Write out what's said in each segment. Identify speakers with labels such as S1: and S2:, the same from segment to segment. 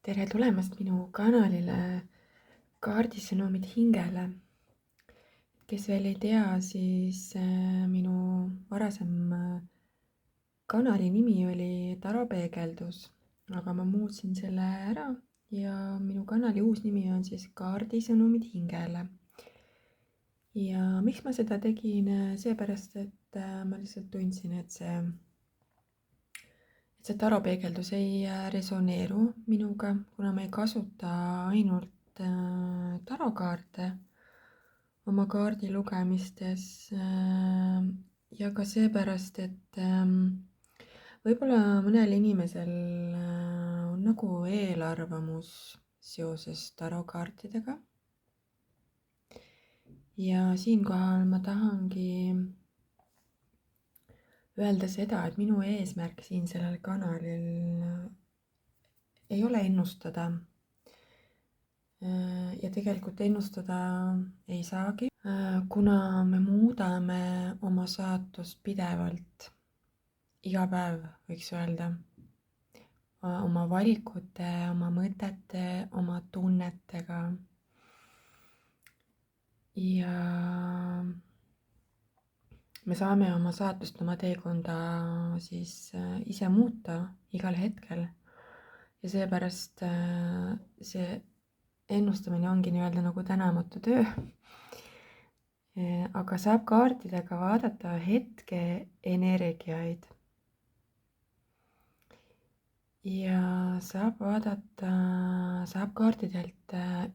S1: Tere tulemast minu kanalile Kaardisõnumid hingele. Kes veel ei tea, siis minu varasem kanali nimi oli Taro Peegeldus, aga ma muutsin selle ära ja minu kanali uus nimi on siis Kaardisõnumid hingele. Ja miks ma seda tegin? Seepärast, et ma lihtsalt tundsin, et see Taro Peegeldus ei resoneeru minuga, kuna ma ei kasuta ainult tarokaarte oma kaardi lugemistes ja ka seepärast, et võib-olla mõnel inimesel on nagu eelarvamus seoses tarokaartidega. Ja siinkohal ma tahangi öelda seda, et minu eesmärk siin sellel kanalil ei ole ennustada. Ja tegelikult ennustada ei saagi, kuna me muudame oma saatust pidevalt, iga päev võiks öelda, oma valikute, oma mõtete, oma tunnetega. Ja me saame oma saatust, oma teekonda siis ise muuta igal hetkel. Ja seepärast see ennustamine ongi nii-öelda nagu tänamatu töö. Aga saab kaartidega vaadata hetke energiaid. Ja saab kaartidelt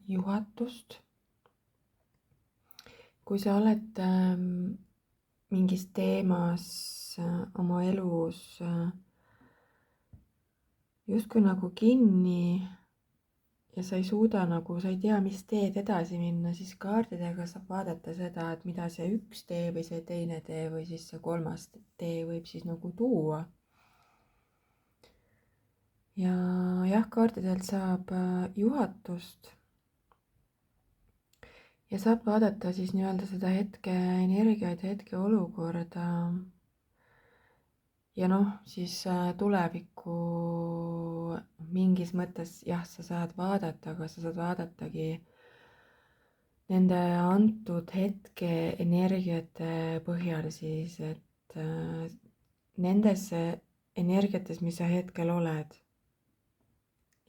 S1: juhatust. Kui sa oled mingis teemas oma elus justkui nagu kinni ja sa ei suuda sa ei tea, mis teed edasi minna, siis kaartidega saab vaadata seda, et mida see üks tee või see teine tee või siis see kolmas tee võib siis nagu tuua. Ja jah, kaartidelt saab juhatust. Ja saab vaadata siis nii-öelda seda hetke energiaid, hetke olukorda. Ja siis tulevikku mingis mõttes jah, sa saad vaadata, aga sa saad vaadatagi nende antud hetke energiate põhjal siis, et nendes energiates, mis sa hetkel oled.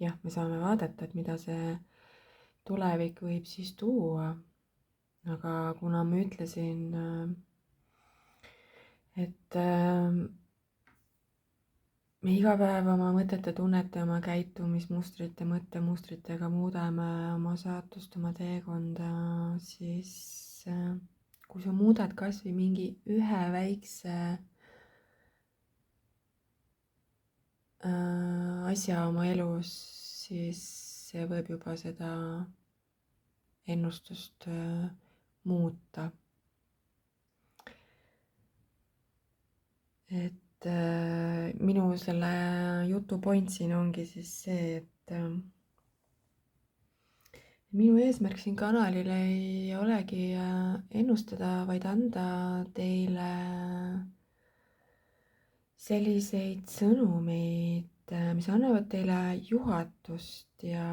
S1: Jah, me saame vaadata, et mida see tulevik võib siis tuua. Aga kuna ma ütlesin, et me iga päev oma mõtete, tunnete, oma käitumismustrite, mõttemustritega muudame oma saatust, oma teekonda, siis kui sa muudad kas või mingi ühe väikse asja oma elus, siis see võib juba seda ennustust muuta. Et minu selle jutu point siin ongi siis see, et minu eesmärk siin kanalil ei olegi ennustada, vaid anda teile selliseid sõnumeid, mis annavad teile juhatust ja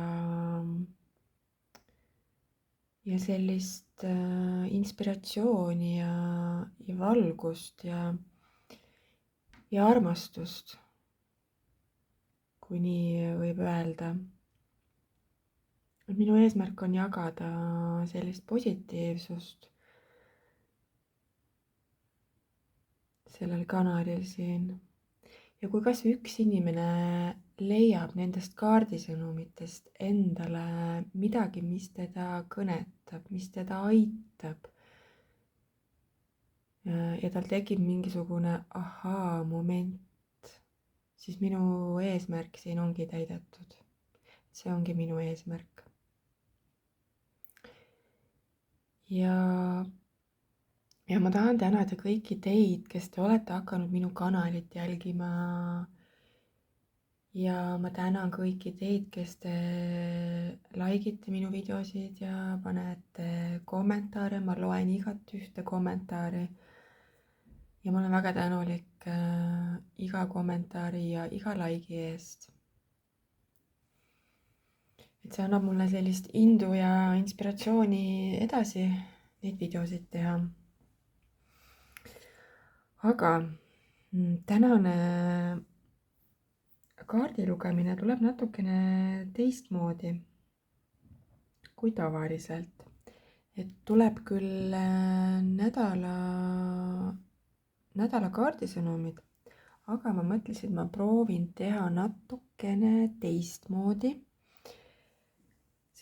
S1: sellist inspiratsiooni ja valgust ja armastust, kui nii võib öelda. Minu eesmärk on jagada sellist positiivsust sellel kanalil siin. Ja kui kas või üks inimene leiab nendest kaardisõnumitest endale midagi, mis teda kõnetab, mis teda aitab, ja tal tekib mingisugune ahaa-moment, siis minu eesmärk siin ongi täidetud. See ongi minu eesmärk. Ja ma tahan tänada kõiki teid, kes te olete hakanud minu kanalit jälgima. Ja ma tänan kõiki teid, kes te likeite minu videosid ja panete kommentaare. Ma loen igat ühte kommentaari. Ja ma olen väga tänulik iga kommentaari ja iga like'i eest. et see annab mulle sellist indu ja inspiratsiooni edasi neid videosid teha. aga tänane kaardi lugemine tuleb natukene teistmoodi kui tavaliselt. Et tuleb küll nädala kaardisõnumid, aga ma mõtlesin, et ma proovin teha natukene teistmoodi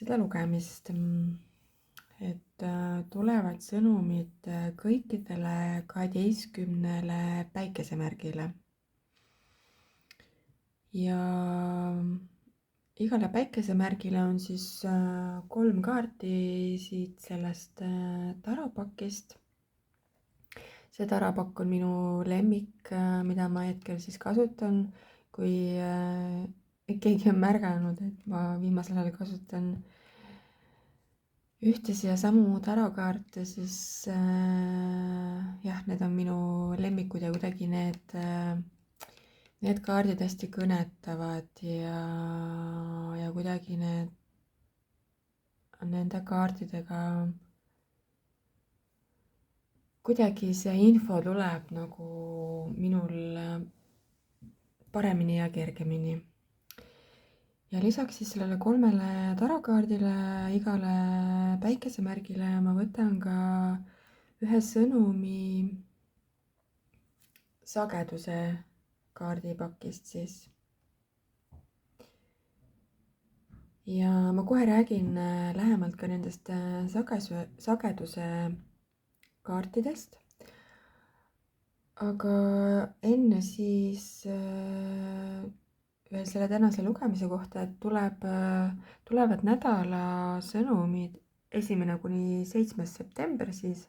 S1: seda lugemist. Et tulevad sõnumid kõikidele 12 päikesemärgile. Ja igale päikesemärgile on siis 3 kaarti siit sellest taropakist. See tarapakk on minu lemmik, mida ma hetkel siis kasutan. Kui keegi on märganud, et ma viimasel ajal kasutan ühtesid ja samu tarokaarte, siis jah, need on minu lemmikud ja kuidagi need kaardid hästi kõnetavad ja kuidagi nende kaartidega kuidagi see info tuleb nagu minul paremini ja kergemini. Ja lisaks siis sellele 3 tarokaardile, igale päikesemärgile ma võtan ka ühe sõnumi sageduse kaardipakist siis. Ja ma kohe räägin lähemalt ka nendest sageduse kaartidest. Aga enne siis veel selle tänase lugemise kohta, et tulevad nädala sõnumid 1. kuni 7. september siis.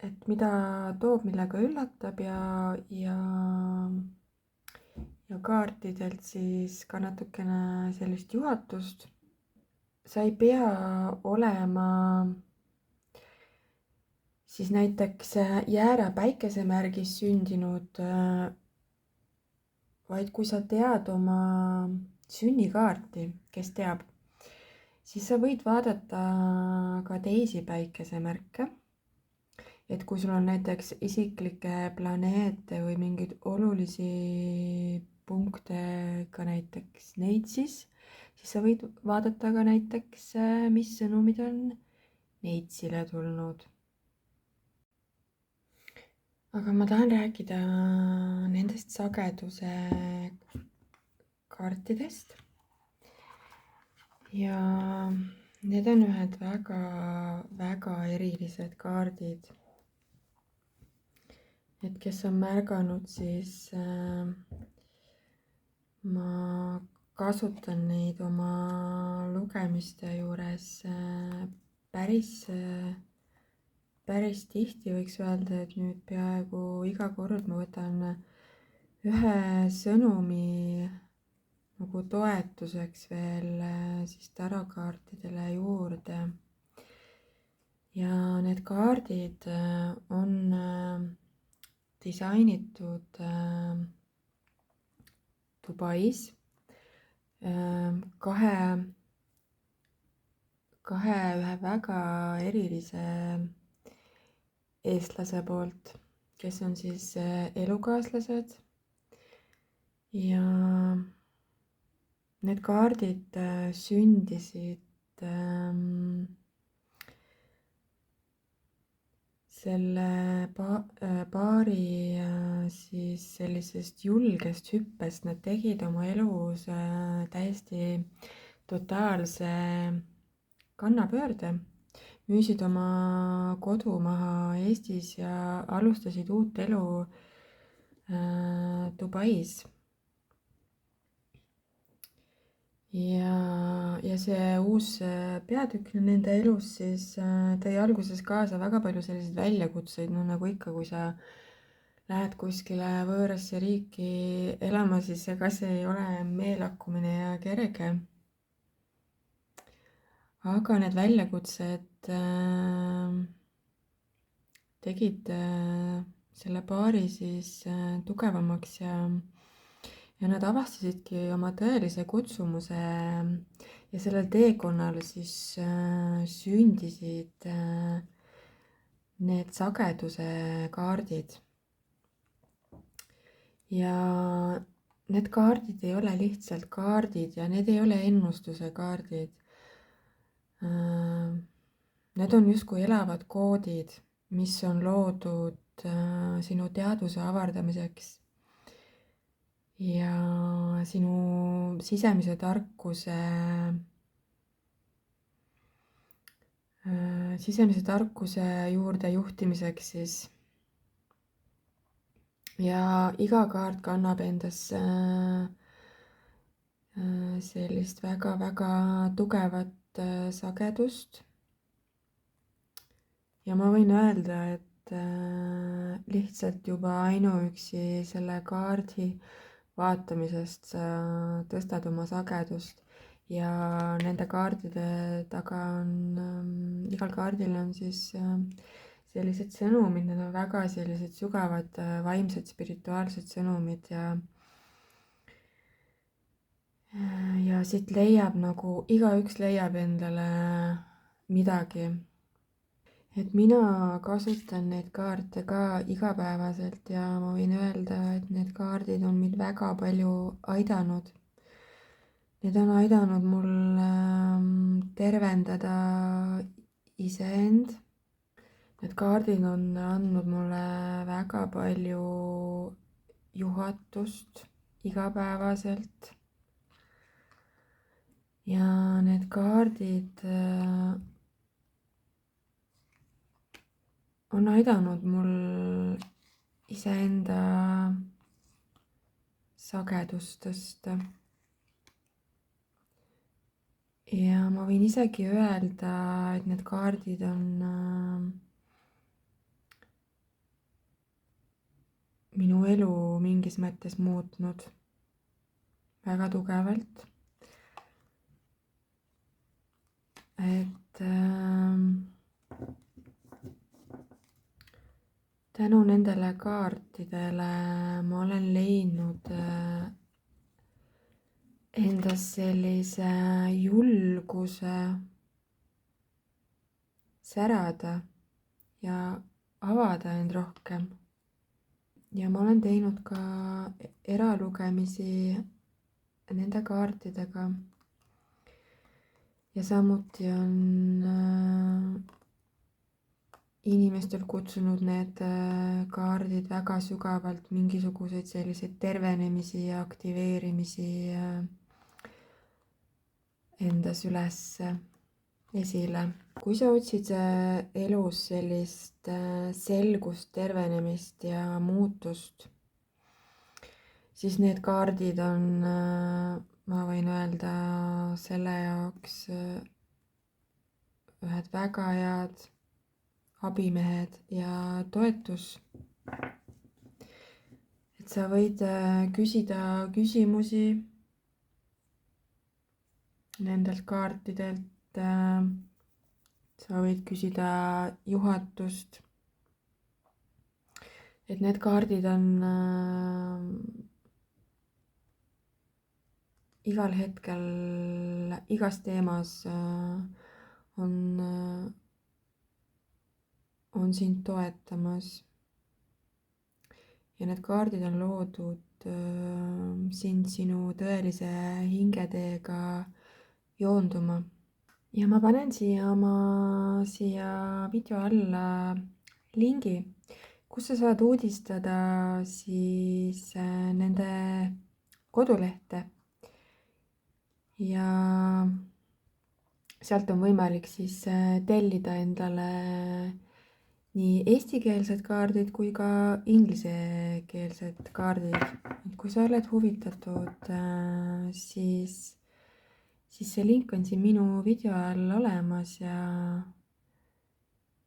S1: Et mida toob, millega üllatab ja kaartidelt siis ka natukene sellist juhatust. Sa ei pea olema siis näiteks jäära päikesemärgis sündinud, vaid kui sa tead oma sünnikaarti, kes teab, siis sa võid vaadata ka teisi päikesemärke. Et kui sul on näiteks isiklikke planeete või mingeid olulisi punkte, ka näiteks Neitsis, siis sa võid vaadata ka näiteks, mis sõnumid on Neitsile tulnud. Aga ma tahan rääkida nendest sageduse kaartidest. Ja need on ühed väga erilised kaardid. Et kes on märganud, siis ma kasutan neid oma lugemiste juures päris tihti, võiks öelda, et nüüd peaaegu iga kord ma võtan ühe sõnumi nagu toetuseks veel siis tarokaartidele juurde. Ja need kaardid on disainitud Dubais ühe väga erilise eestlase poolt, kes on siis elukaaslased. Ja need kaardid sündisid selle paari siis sellisest julgest hüppest. Nad tegid oma elus täiesti totaalse kannapöörde, müüsid oma kodu maha Eestis ja alustasid uut elu Dubais. Ja see uus peatükk nende elus siis tõi alguses kaasa väga palju selliseid väljakutseid, no nagu ikka, kui sa lähed kuskile võõrasse riiki elama, siis ega see ei ole meelakkumine ja kerge. Aga need väljakutsed tegid selle paari siis tugevamaks ja ja nad avastasidki oma tõelise kutsumuse ja sellel teekonnal siis sündisid need sageduse kaardid. Ja need kaardid ei ole lihtsalt kaardid ja need ei ole ennustuse kaardid. Need on justkui elavad koodid, mis on loodud sinu teadvuse avardamiseks ja sinu sisemise tarkuse juurde juhtimiseks siis. Ja iga kaart kannab endas sellist väga-väga tugevat sagedust. Ja ma võin öelda, et lihtsalt juba ainuüksi selle kaardi vaatamisest sa tõstad oma sagedust ja nende kaardide taga on, igal kaardil on siis sellised sõnumid, need on väga sellised sügavad vaimsed, spirituaalsed sõnumid ja siit leiab nagu, igaüks leiab endale midagi. Et mina kasutan neid kaarte ka igapäevaselt ja ma võin öelda, et need kaardid on mind väga palju aidanud. Need on aidanud mul tervendada iseend. Need kaardid on andnud mulle väga palju juhatust igapäevaselt. Ja need kaardid on aidanud mul iseenda sagedust tõsta. Ja ma võin isegi öelda, et need kaardid on minu elu mingis mõttes muutnud väga tugevalt. Et tänu nendele kaartidele ma olen leidnud endas sellise julguse särada ja avada end rohkem. Ja ma olen teinud ka eralugemisi nende kaartidega. Ja samuti on inimestel kutsunud need kaardid väga sügavalt mingisuguseid selliseid tervenemisi ja aktiveerimisi endas üles esile. Kui sa otsid elus sellist selgust, tervenemist ja muutust, siis need kaardid on, ma võin öelda, selle jaoks ühed väga head abimehed ja toetus. Et sa võid küsida küsimusi nendelt kaartidelt, sa võid küsida juhatust. Et need kaardid on igal hetkel, igas teemas on sind toetamas. Ja need kaardid on loodud sind sinu tõelise hingeteega joonduma. Ja ma panen siia video alla lingi, kus sa saad uudistada siis nende kodulehte. Ja sealt on võimalik siis tellida endale nii eestikeelsed kaardid kui ka inglisekeelsed kaardid. Et kui sa oled huvitatud, siis see link on siin minu video all olemas ja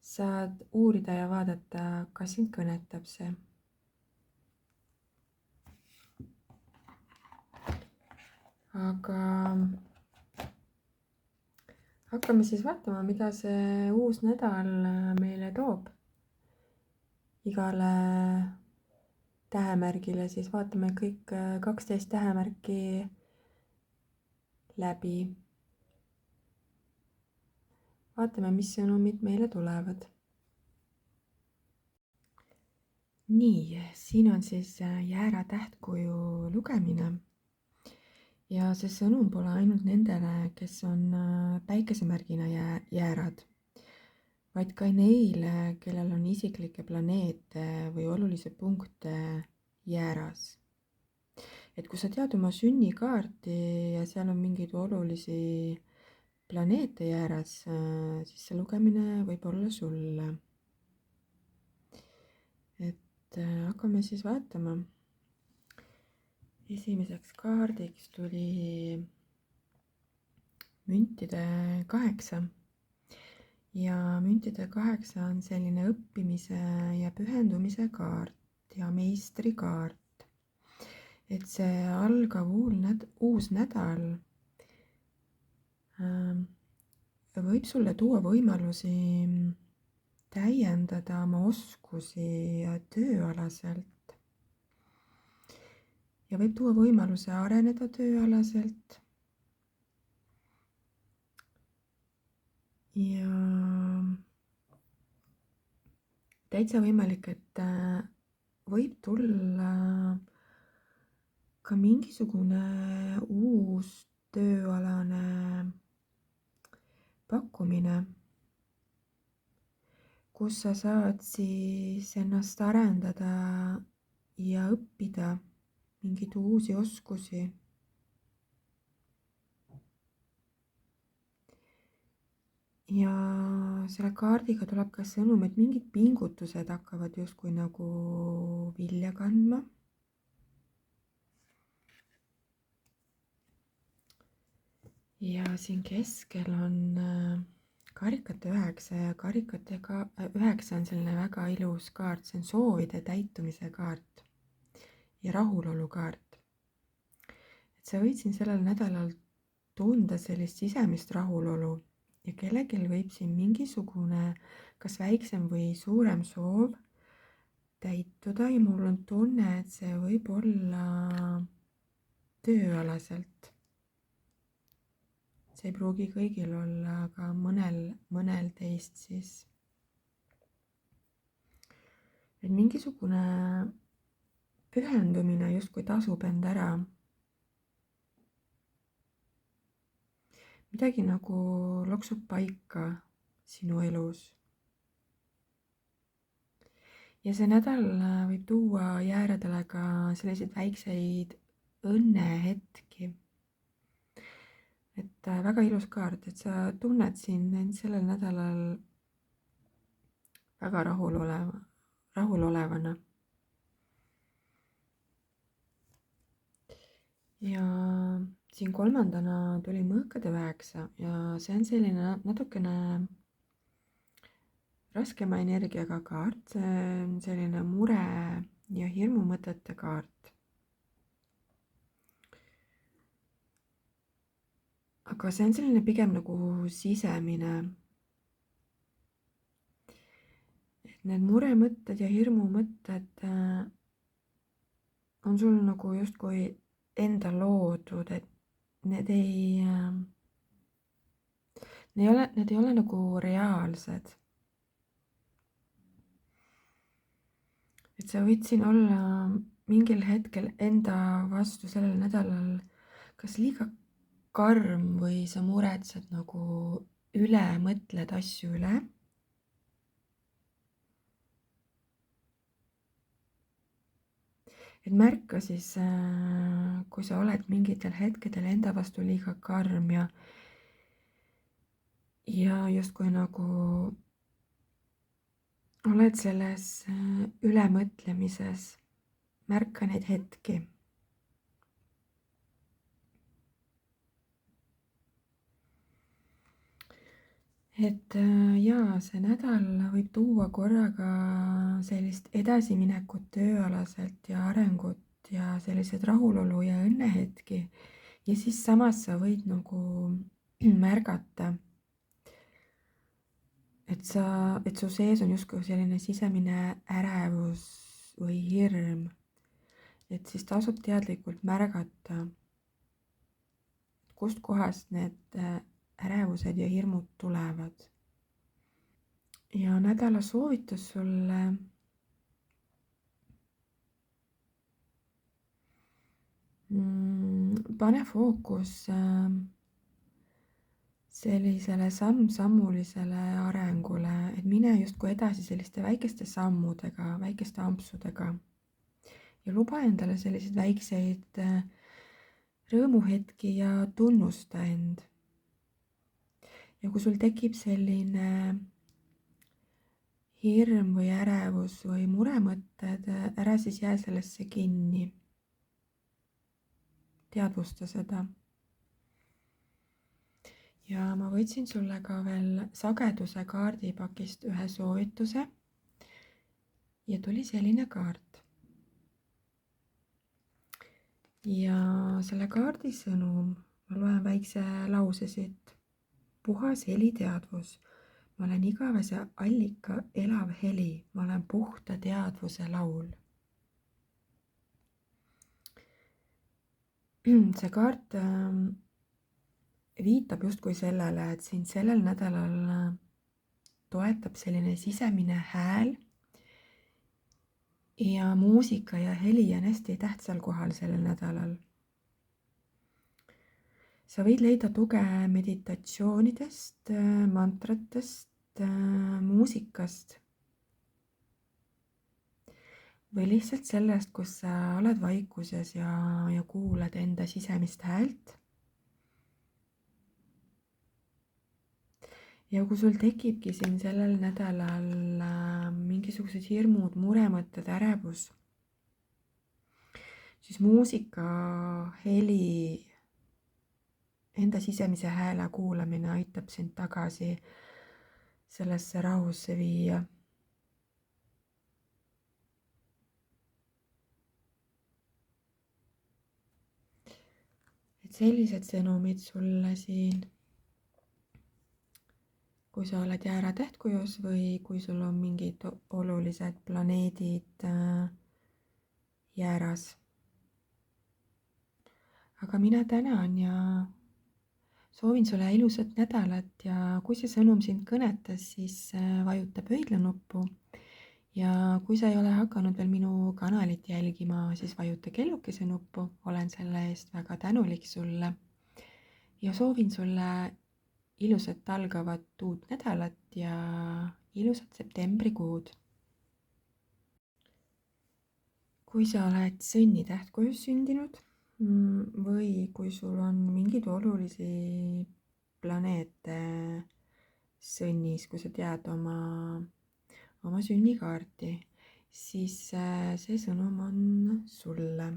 S1: saad uurida ja vaadata, kas sind kõnetab see. Aga hakkame siis vaatama, mida see uus nädal meile toob. Igale tähemärgile, siis vaatame kõik 12 tähemärki läbi. Vaatame, mis sõnumid meile tulevad. Nii, siin on siis jäära tähtkuju lugemine. Ja see sõnum pole ainult nendele, kes on päikesemärgina jäärad, vaid ka neile, kellel on isiklikke planeete või olulisi punkte jääras. Et kui sa tead oma sünnikaarti ja seal on mingeid olulisi planeete jääras, siis see lugemine võib olla sulle. Et hakkame siis vaatama. Esimeseks kaardiks tuli müntide 8. Ja müntide 8 on selline õppimise ja pühendumise kaart ja meistrikaart. Et see algav uus nädal võib sulle tuua võimalusi täiendada oma oskusi tööalaselt ja võib tuua võimaluse areneda tööalaselt. Ja täitsa võimalik, et võib tulla ka mingisugune uus tööalane pakkumine, kus sa saad siis ennast arendada ja õppida mingeid uusi oskusi. Ja selle kaardiga tuleb ka sõnum, et mingid pingutused hakkavad justkui nagu vilja kandma. Ja siin keskel on karikate 9 ja karikate 9 on selline väga ilus kaart, see on soovide täitumise kaart ja rahulolu kaart. Et sa võid siin sellel nädalal tunda sellist sisemist rahulolu ja kellelgi võib siin mingisugune kas väiksem või suurem soov täituda ja mul on tunne, et see võib olla tööalaselt. See ei pruugi kõigil olla, aga mõnel teist siis. Et mingisugune pühendumine justkui tasub end ära. Midagi nagu loksub paika sinu elus. Ja see nädal võib tuua jääradele ka selliseid väikseid õnnehetki. Et väga ilus kaart, et sa tunned siin end sellel nädalal väga rahulolevana. Ja siin kolmandana tuli mõõkade 9 ja see on selline natukene raskema energiaga kaart, see on selline mure ja hirmumõtete kaart. Aga see on selline pigem nagu sisemine. Et need muremõtted ja hirmumõtted on sul nagu justkui enda loodud, et need ei ole nagu reaalsed. Et sa võid siin olla mingil hetkel enda vastu sellel nädalal kas liiga karm või sa muretsed nagu üle, mõtled asju üle. Et märka siis, kui sa oled mingitel hetkedel enda vastu liiga karm ja justkui nagu oled selles ülemõtlemises, märka neid hetki. Et jaa, see nädal võib tuua korraga sellist edasiminekut tööalaselt ja arengut ja sellised rahulolu ja õnnehetki. Ja siis samas sa võid nagu märgata, et su sees on justkui selline sisemine ärevus või hirm, et siis tasub teadlikult märgata, kust kohast need ärevused ja hirmud tulevad. Ja nädala soovitus sulle pane fookus sellisele samm-sammulisele arengule, et mine justkui edasi selliste väikeste sammudega, väikeste ampsudega ja luba endale selliseid väikseid rõõmuhetki ja tunnusta end. Ja kui sul tekib selline hirm või ärevus või muremõtted, ära siis jää sellesse kinni. Teadvusta seda. Ja ma võtsin sulle ka veel sageduse kaardipakist ühe soovituse ja tuli selline kaart. Ja selle kaardi sõnum, ma loen väikse lause siit. Puhas heliteadvus. Ma olen igavese allika elav heli. Ma olen puhta teadvuse laul. See kaart viitab justkui sellele, et sind sellel nädalal toetab selline sisemine hääl ja muusika ja heli on hästi tähtsal kohal sellel nädalal. Sa võid leida tuge meditatsioonidest, mantratest, muusikast või lihtsalt sellest, kus sa oled vaikuses ja kuulad enda sisemist häält. Ja kui sul tekibki siin sellel nädalal mingisugused hirmud, muremõtted, ärevus, siis muusika, heli, enda sisemise hääle kuulamine aitab sind tagasi sellesse rahusse viia. Et sellised sõnumid sulle siin, kui sa oled jääratähtkujus või kui sul on mingid olulised planeedid jääras. Aga mina tänan ja soovin sulle ilusat nädalat ja kui see sõnum sind kõnetas, siis vajuta pöidla nuppu. Ja kui sa ei ole hakanud veel minu kanalit jälgima, siis vajuta kellukese nuppu. Olen selle eest väga tänulik sulle. Ja soovin sulle ilusat algavat uut nädalat ja ilusat septembrikuud. Kui sa oled sõnnitähtkujus sündinud või kui sul on mingeid olulisi planeete sõnnis, kui sa tead oma sünnikaarti, siis see sõnum on sulle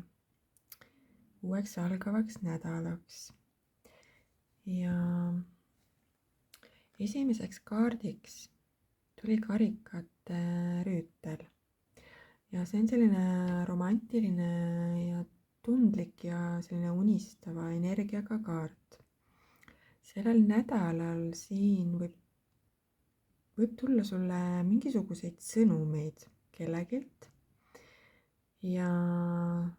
S1: uueks algavaks nädalaks. Ja esimeseks kaardiks tuli karikate rüütel. Ja see on selline romantiline ja tundlik ja selline unistava energiaga kaart. Sellel nädalal siin võib tulla sulle mingisuguseid sõnumeid kellegilt ja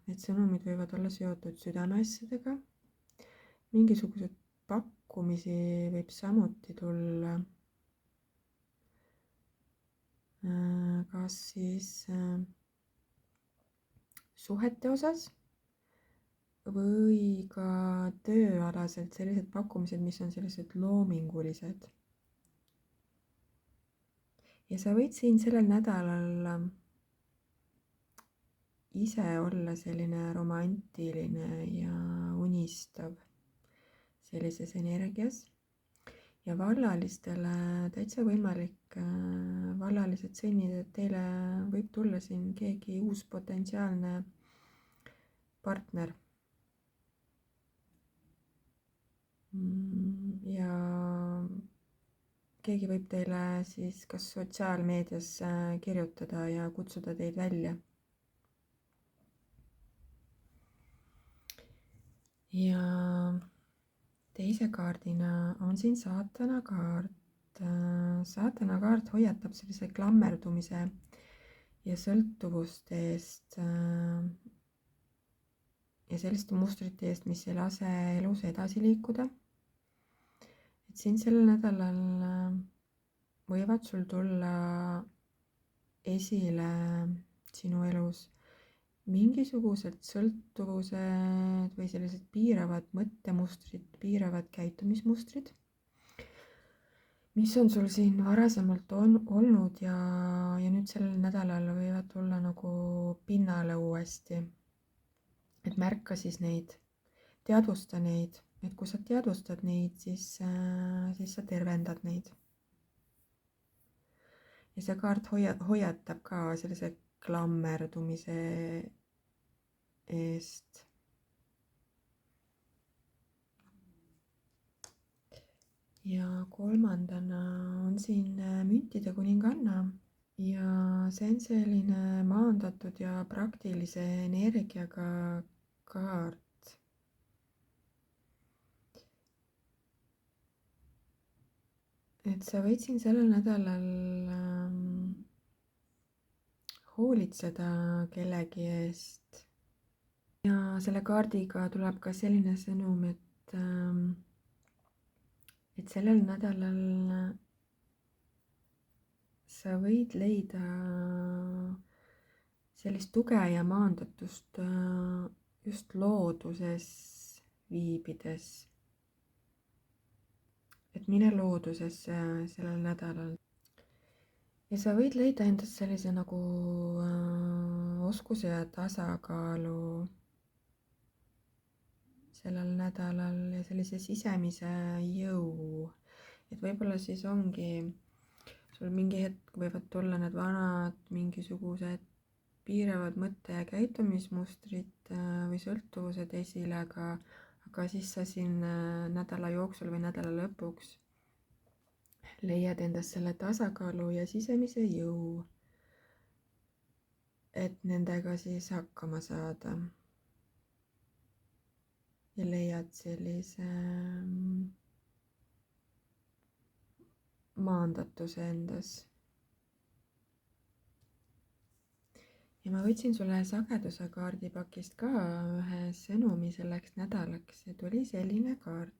S1: need sõnumid võivad olla seotud südameasjadega. Mingisugused pakkumisi võib samuti tulla, kas siis suhete osas või ka tööalaselt sellised pakkumised, mis on sellised loomingulised. Ja sa võid siin sellel nädalal ise olla selline romantiline ja unistav sellises energias. Ja vallalistele täitsa võimalik, vallalised sõnnid, et teile võib tulla siin keegi uus potentsiaalne partner. Ja keegi võib teile siis kas sotsiaalmeedias kirjutada ja kutsuda teid välja. Ja teise kaardina on siin saatana kaart. Saatana kaart hoiatab sellise klammerdumise ja sõltuvuste eest. ja selliste mustrite eest, mis ei lase elus edasi liikuda. Et siin sellel nädalal võivad sul tulla esile sinu elus mingisugused sõltuvused või sellised piiravad mõttemustrid, piiravad käitumismustrid, mis on sul siin varasemalt olnud ja nüüd sellel nädalal võivad tulla nagu pinnale uuesti. Et märka siis neid, teadvusta neid, et kui sa teadvustad neid, siis sa tervendad neid. Ja see kaart hoiatab ka sellise klammerdumise eest. Ja kolmandana on siin müntide kuninganna ja see on selline maandatud ja praktilise energiaga kaart. Et sa võid siin sellel nädalal hoolitseda kellegi eest. Ja selle kaardiga tuleb ka selline sõnum, et sellel nädalal sa võid leida sellist tuge ja maandatust just looduses viibides. Et mine loodusesse sellel nädalal. Ja sa võid leida endast sellise nagu oskuse ja tasakaalu sellel nädalal ja sellise sisemise jõu. Et võib-olla siis ongi sul mingi hetk võivad tulla need vanad mingisugused piiravad mõtte- ja käitumismustrid või sõltuvused esile, aga siis sa siin nädala jooksul või nädala lõpuks leiad endast selle tasakaalu ja sisemise jõu, et nendega siis hakkama saada. Ja leiad sellise maandatuse endas. Ja ma võtsin sulle sageduse kaardipakist ka ühe sõnumi selleks nädalaks ja tuli selline kaart.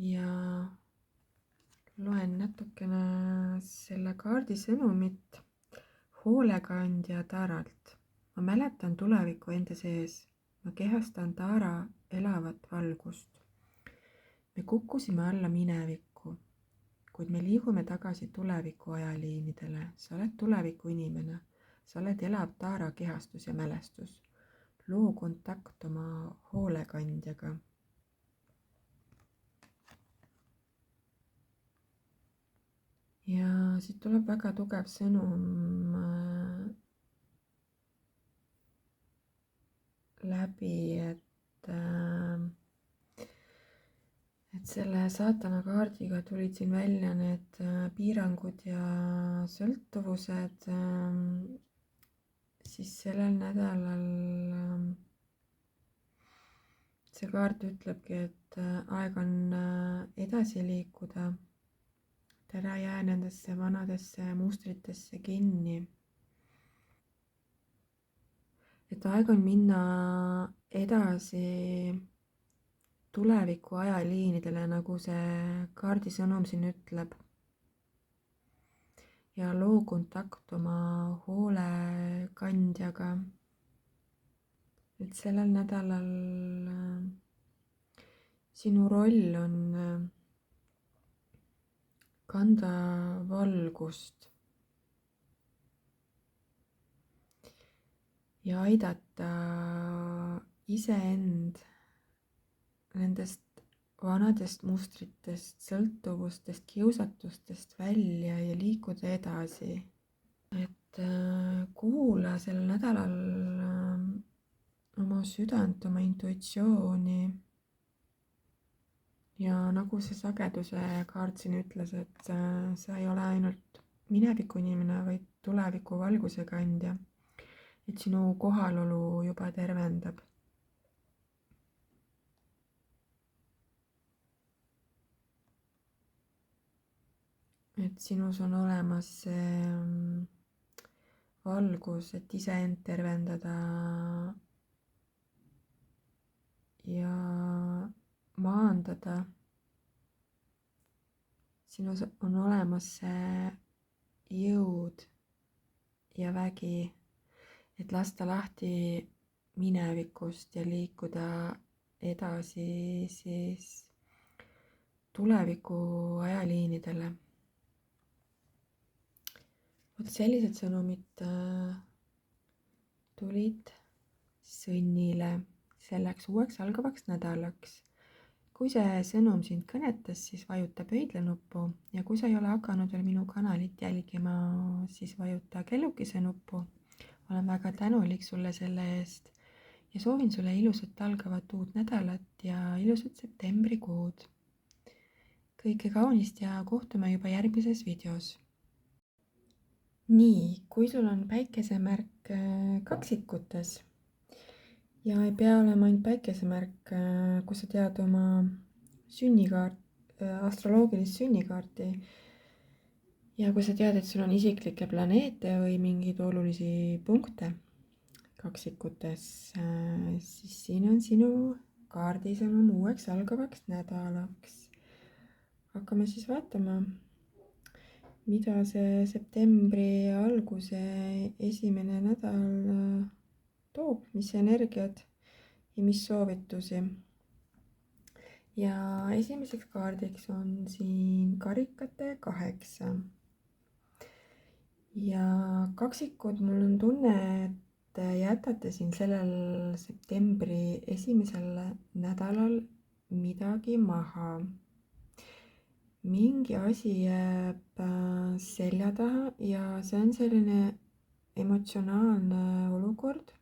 S1: Ja loen natukene selle kaardi sõnumit hoolekandja Taaralt. Ma mäletan tulevikku enda sees. Ma kehastan Taara elavat valgust. Me kukkusime alla minevikku, kuid me liigume tagasi tuleviku ajaliinidele. Sa oled tuleviku inimene. Sa oled elav Taara kehastus ja mälestus. Loo kontakt oma hoolekandjaga. Ja siit tuleb väga tugev sõnum läbi, et selle saatana kaardiga tulid siin välja need piirangud ja sõltuvused, siis sellel nädalal see kaart ütlebki, et aeg on edasi liikuda. Ära jää nendesse vanadesse mustritesse kinni. Et aeg on minna edasi tuleviku ajaliinidele, nagu see kaardi sõnum siin ütleb. Ja loo kontakt oma hoolekandjaga. Et sellel nädalal sinu roll on kanda valgust ja aidata iseend nendest vanadest mustritest, sõltuvustest, kiusatustest välja ja liikuda edasi. Et kuula sel nädalal oma südant, oma intuitsiooni. Ja nagu see sageduse kaart siin ütles, et sa ei ole ainult mineviku inimene, vaid tuleviku valguse kandja. Et sinu kohalolu juba tervendab. Et sinus on olemas see algus, et iseend tervendada ja maandada. sinus on olemas see jõud ja vägi, et lasta lahti minevikust ja liikuda edasi siis tuleviku ajaliinidele. vot sellised sõnumid tulid Sõnnile selleks uueks algavaks nädalaks. kui see sõnum sind kõnetas, siis vajuta pöidlanuppu ja kui sa ei ole hakanud veel minu kanalit jälgima, siis vajuta kellukese nuppu. olen väga tänulik sulle selle eest ja soovin sulle ilusat algavat uut nädalat ja ilusat septembrikuud. kõike kaunist ja kohtume juba järgmises videos. nii, kui sul on päikesemärk kaksikutes ja ei pea olema ainult päikesemärk, kui sa tead oma sünnikaart, astroloogilist sünnikaarti ja kui sa tead, et sul on isiklikke planeete või mingeid olulisi punkte kaksikutes, siis siin on sinu kaardisõnum uueks algavaks nädalaks. hakkame siis vaatama, mida see septembri alguse esimene nädal toob, mis energiat ja mis soovitusi. ja esimeseks kaardiks on siin karikate 8. ja kaksikud, mul on tunne, et jätate siin sellel septembri esimesel nädalal midagi maha. mingi asi jääb selja taha ja see on selline emotsionaalne olukord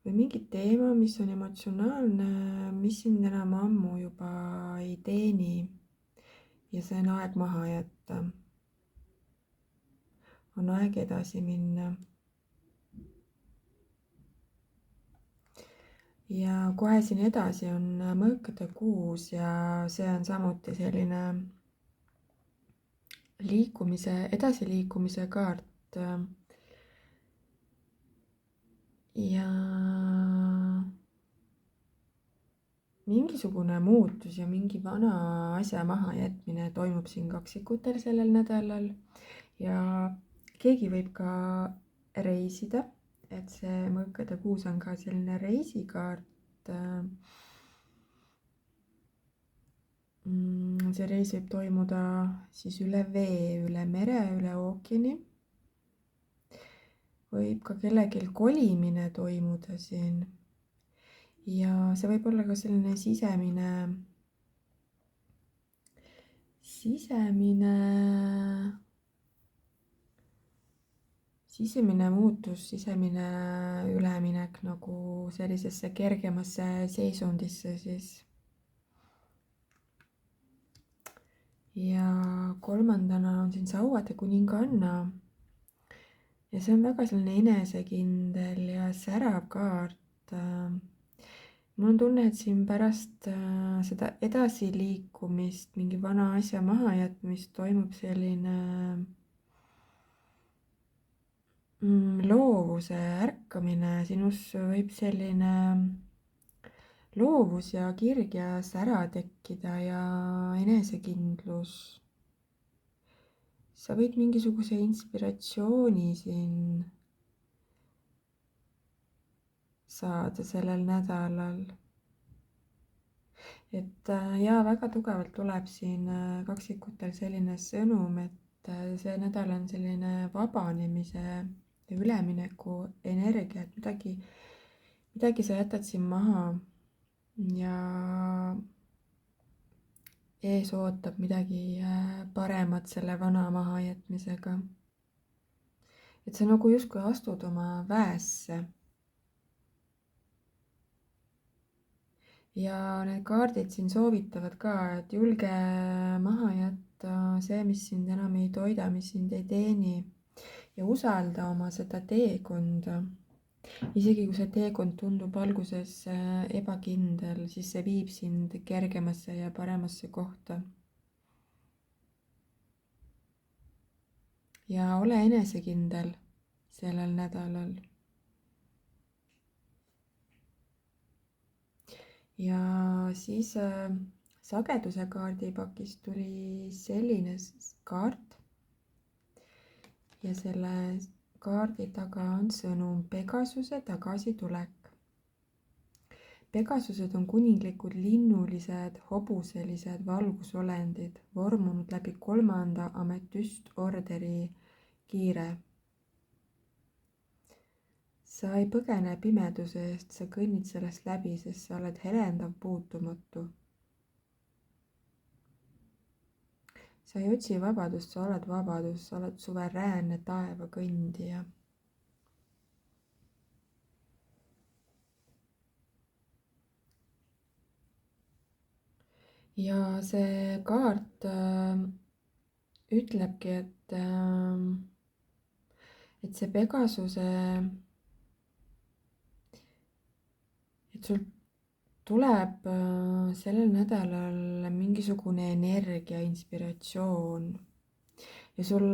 S1: või mingi teema, mis on emotsionaalne, mis sind enam ammu juba ei teeni ja see on aeg maha jätta. on aeg edasi minna. ja kohe siin edasi on mõõkade 6 ja see on samuti selline edasiliikumise kaart. ja mingisugune muutus ja mingi vana asja mahajätmine toimub siin kaksikutel sellel nädalal ja keegi võib ka reisida, et see mõõkade 6 on ka selline reisikaart. see reis võib toimuda siis üle vee, üle mere, üle ookeani. võib ka kellelgi kolimine toimuda siin ja see võib olla ka selline sisemine muutus, sisemine üleminek nagu sellisesse kergemasse seisundisse siis. ja kolmandana on siin sauade kuninganna ja see on väga selline enesekindel ja särav kaart. mul on tunne, et siin pärast seda edasiliikumist, mingi vana asja mahajätmist toimub selline loovuse ärkamine. sinus võib selline loovus ja kirg ja sära tekkida ja enesekindlus. sa võid mingisuguse inspiratsiooni siin saada sellel nädalal. et jaa, väga tugevalt tuleb siin kaksikutel selline sõnum, et see nädal on selline vabanemise ja ülemineku energia, et midagi sa jätad siin maha ja ees ootab midagi paremat selle vana mahajätmisega. et sa nagu justkui astud oma väesse. ja need kaardid siin soovitavad ka, et julge maha jätta see, mis sind enam ei toida, mis sind ei teeni ja usalda oma seda teekonda. isegi kui see teekond tundub alguses ebakindel, siis see viib sind kergemasse ja paremasse kohta. ja ole enesekindel sellel nädalal. ja siis sageduse kaardipakist tuli selline kaart ja selle kaardi taga on sõnum Pegasuse tagasitulek. Pegasused on kuninglikud linnulised, hobuselised valgusolendid, vormunud läbi 3. ametüstorderi kiire. Sa ei põgene pimeduse eest, sa kõnnid sellest läbi, sest sa oled helendav puutumatu. Sa ei otsi vabadust, sa oled vabadus, sa oled suveräänne taeva kõndija. ja see kaart ütlebki, et see Pegasuse, et sul tuleb sellel nädalal mingisugune energia, inspiratsioon ja sul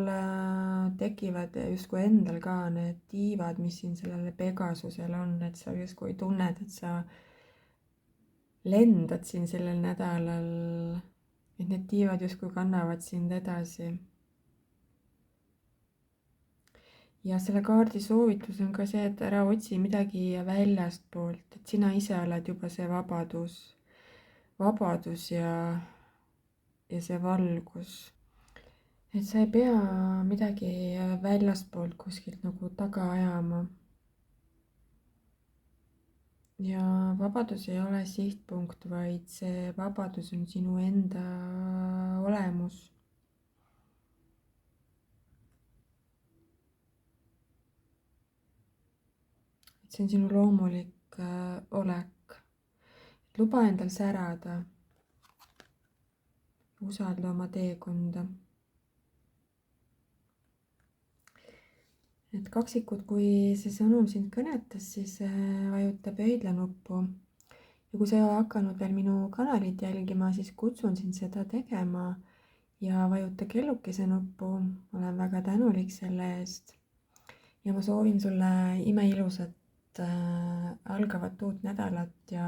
S1: tekivad justkui endal ka need tiivad, mis siin sellele Pegasusel on, et sa justkui tunned, et sa lendad siin sellel nädalal, et need tiivad justkui kannavad sind edasi. ja selle kaardi soovitus on ka see, et ära otsi midagi väljastpoolt, et sina ise oled juba see vabadus ja see valgus. et sa ei pea midagi väljastpoolt kuskilt nagu taga ajama. ja vabadus ei ole sihtpunkt, vaid see vabadus on sinu enda olemus. et see on sinu loomulik olek. luba endal särada. usalda oma teekonda. et kaksikud, kui see sõnum sind kõnetas, siis vajuta pöidla nuppu. ja kui sa ei ole hakanud veel minu kanalit jälgima, siis kutsun sind seda tegema ja vajuta kellukese nuppu. olen väga tänulik selle eest. ja ma soovin sulle imeilusat algavat uut nädalat ja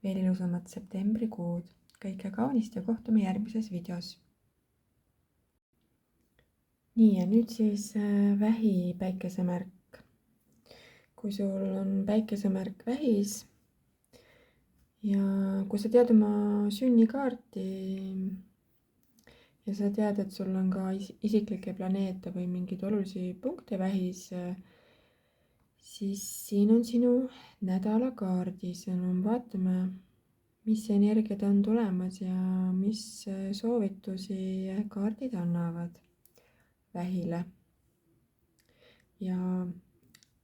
S1: veel ilusamat septembrikuud. kõike kaunist ja kohtume järgmises videos. nii, ja nüüd siis vähi päikesemärk. kui sul on päikesemärk vähis ja kui sa tead oma sünnikaarti ja sa tead, et sul on ka isiklikke planeete või mingeid olulisi punkte vähis, siis siin on sinu nädalakaardi sõnum. vaatame, mis energiad on tulemas ja mis soovitusi kaardid annavad vähile. ja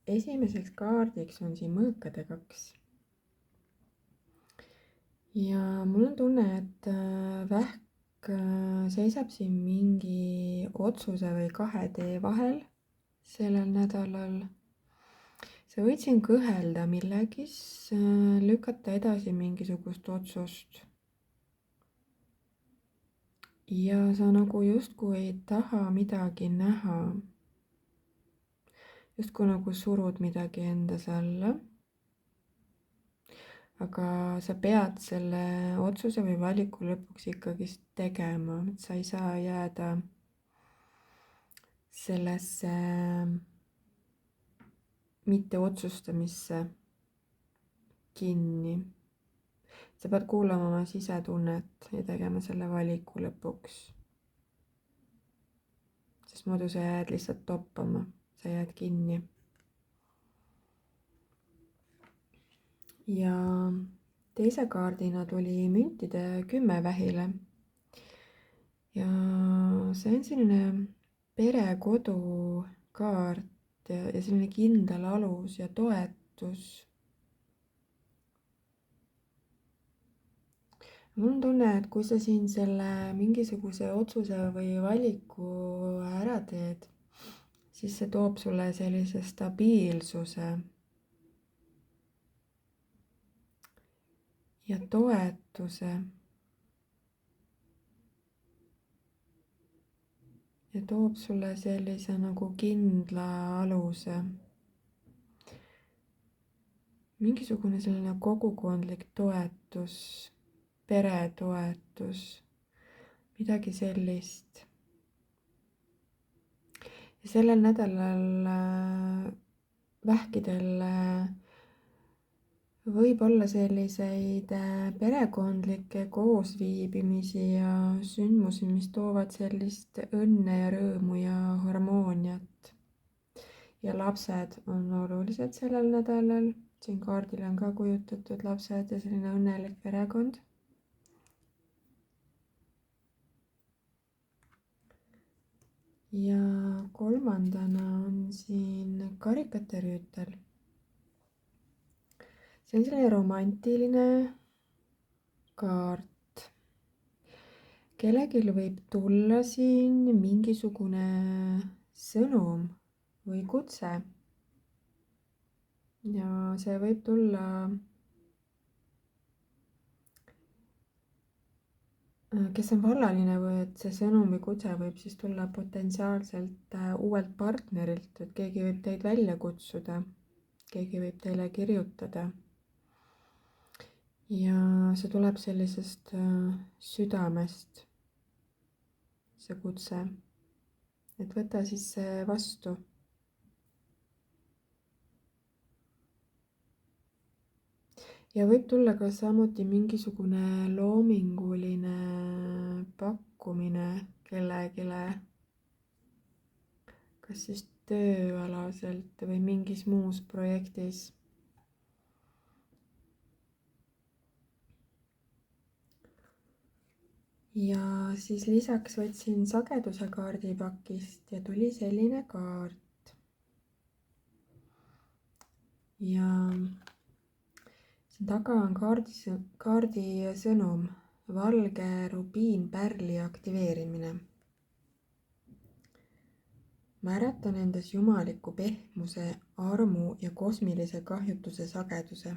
S1: esimeseks kaardiks on siin mõõkade 2. ja mul on tunne, et vähk seisab siin mingi otsuse või 2 tee vahel sellel nädalal. sa võid siin kõhelda millegis, lükata edasi mingisugust otsust. ja sa nagu justkui ei taha midagi näha. justkui nagu surud midagi endas alla. aga sa pead selle otsuse või valiku lõpuks ikkagi tegema, et sa ei saa jääda sellesse mitteotsustamisse kinni. sa pead kuulama oma sisetunnet ja tegema selle valiku lõpuks. sest muidu sa jääd lihtsalt toppama, sa jääd kinni. ja teise kaardina tuli müntide 10 vähile. ja see on selline pere-kodu kaart ja selline kindel alus ja toetus. mul on tunne, et kui sa siin selle mingisuguse otsuse või valiku ära teed, siis see toob sulle sellise stabiilsuse ja toetuse. ja toob sulle sellise nagu kindla aluse. Mingisugune selline kogukondlik toetus, peretoetus, midagi sellist. Ja sellel nädalal vähkidel võib olla selliseid perekondlikke koosviibimisi ja sündmusi, mis toovad sellist õnne ja rõõmu ja harmooniat. Ja lapsed on olulised sellel nädalal. Siin kaardil on ka kujutatud lapsed ja selline õnnelik perekond. Ja kolmandana on siin karikate rüütel. See on selline romantiline kaart. Kellegil võib tulla siin mingisugune sõnum või kutse. Ja see võib tulla kes on vallaline või et see sõnum või kutse võib siis tulla potentsiaalselt uuelt partnerilt, et keegi võib teid välja kutsuda, keegi võib teile kirjutada. Ja see tuleb sellisest südamest, see kutse, et võta siis see vastu. Ja võib tulla ka samuti mingisugune loominguline pakkumine kellegile, kas siis tööalaselt või mingis muus projektis. Ja siis lisaks võtsin sageduse kaardipakist ja tuli selline kaart. Ja siin taga on kaardi sõnum, valge rubiinpärli aktiveerimine. Ma äratan endas jumaliku pehmuse, armu ja kosmilise kahjutuse sageduse.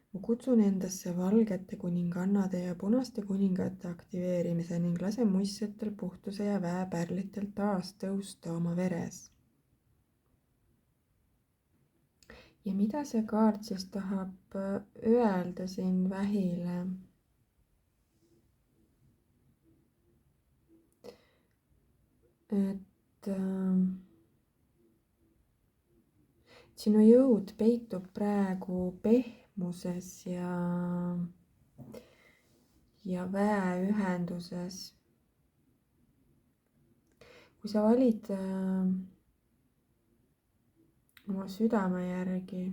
S1: Ma kutsun endasse valgete kuningannade ja punaste kuningate aktiveerimise ning lasen muistsetel puhtuse ja väepärlitel taas tõusta oma veres. Ja mida see kaart siis tahab öelda siin vähile? Et sinu jõud peitub praegu pehmuses ja väeühenduses. Kui sa valid oma südame järgi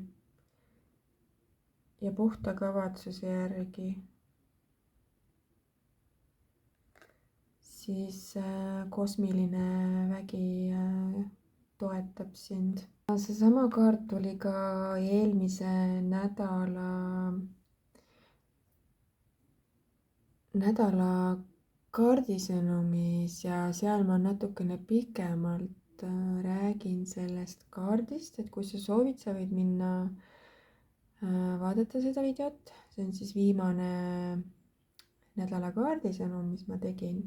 S1: ja puhta kavatsuse järgi, siis kosmiline vägi toetab sind. Seesama kaart tuli ka eelmise nädala kaardisõnumis ja seal ma natukene pikemalt räägin sellest kaardist, et kui sa soovid, sa võid minna vaadata seda videot. See on siis viimane nädala kaardisõnum, mis ma tegin.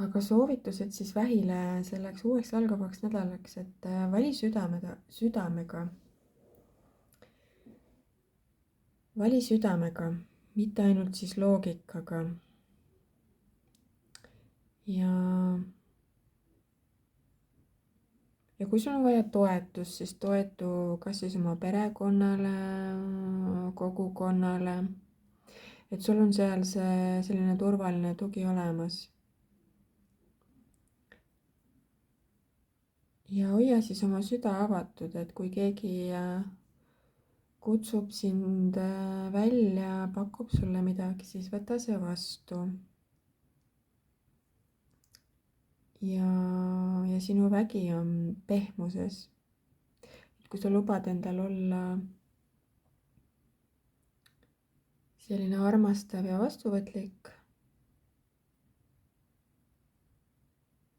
S1: Aga soovitused siis vähile selleks uueks algavaks nädalaks, et vali südamega. Vali südamega, mitte ainult siis loogikaga. Ja kui sul on vaja toetust, siis toetu kas siis oma perekonnale, kogukonnale, et sul on seal see selline turvaline tugi olemas. Ja hoia siis oma süda avatud, et kui keegi kutsub sind välja, pakub sulle midagi, siis võta see vastu. Ja sinu vägi on pehmuses. Kui sa lubad endal olla selline armastav ja vastuvõtlik,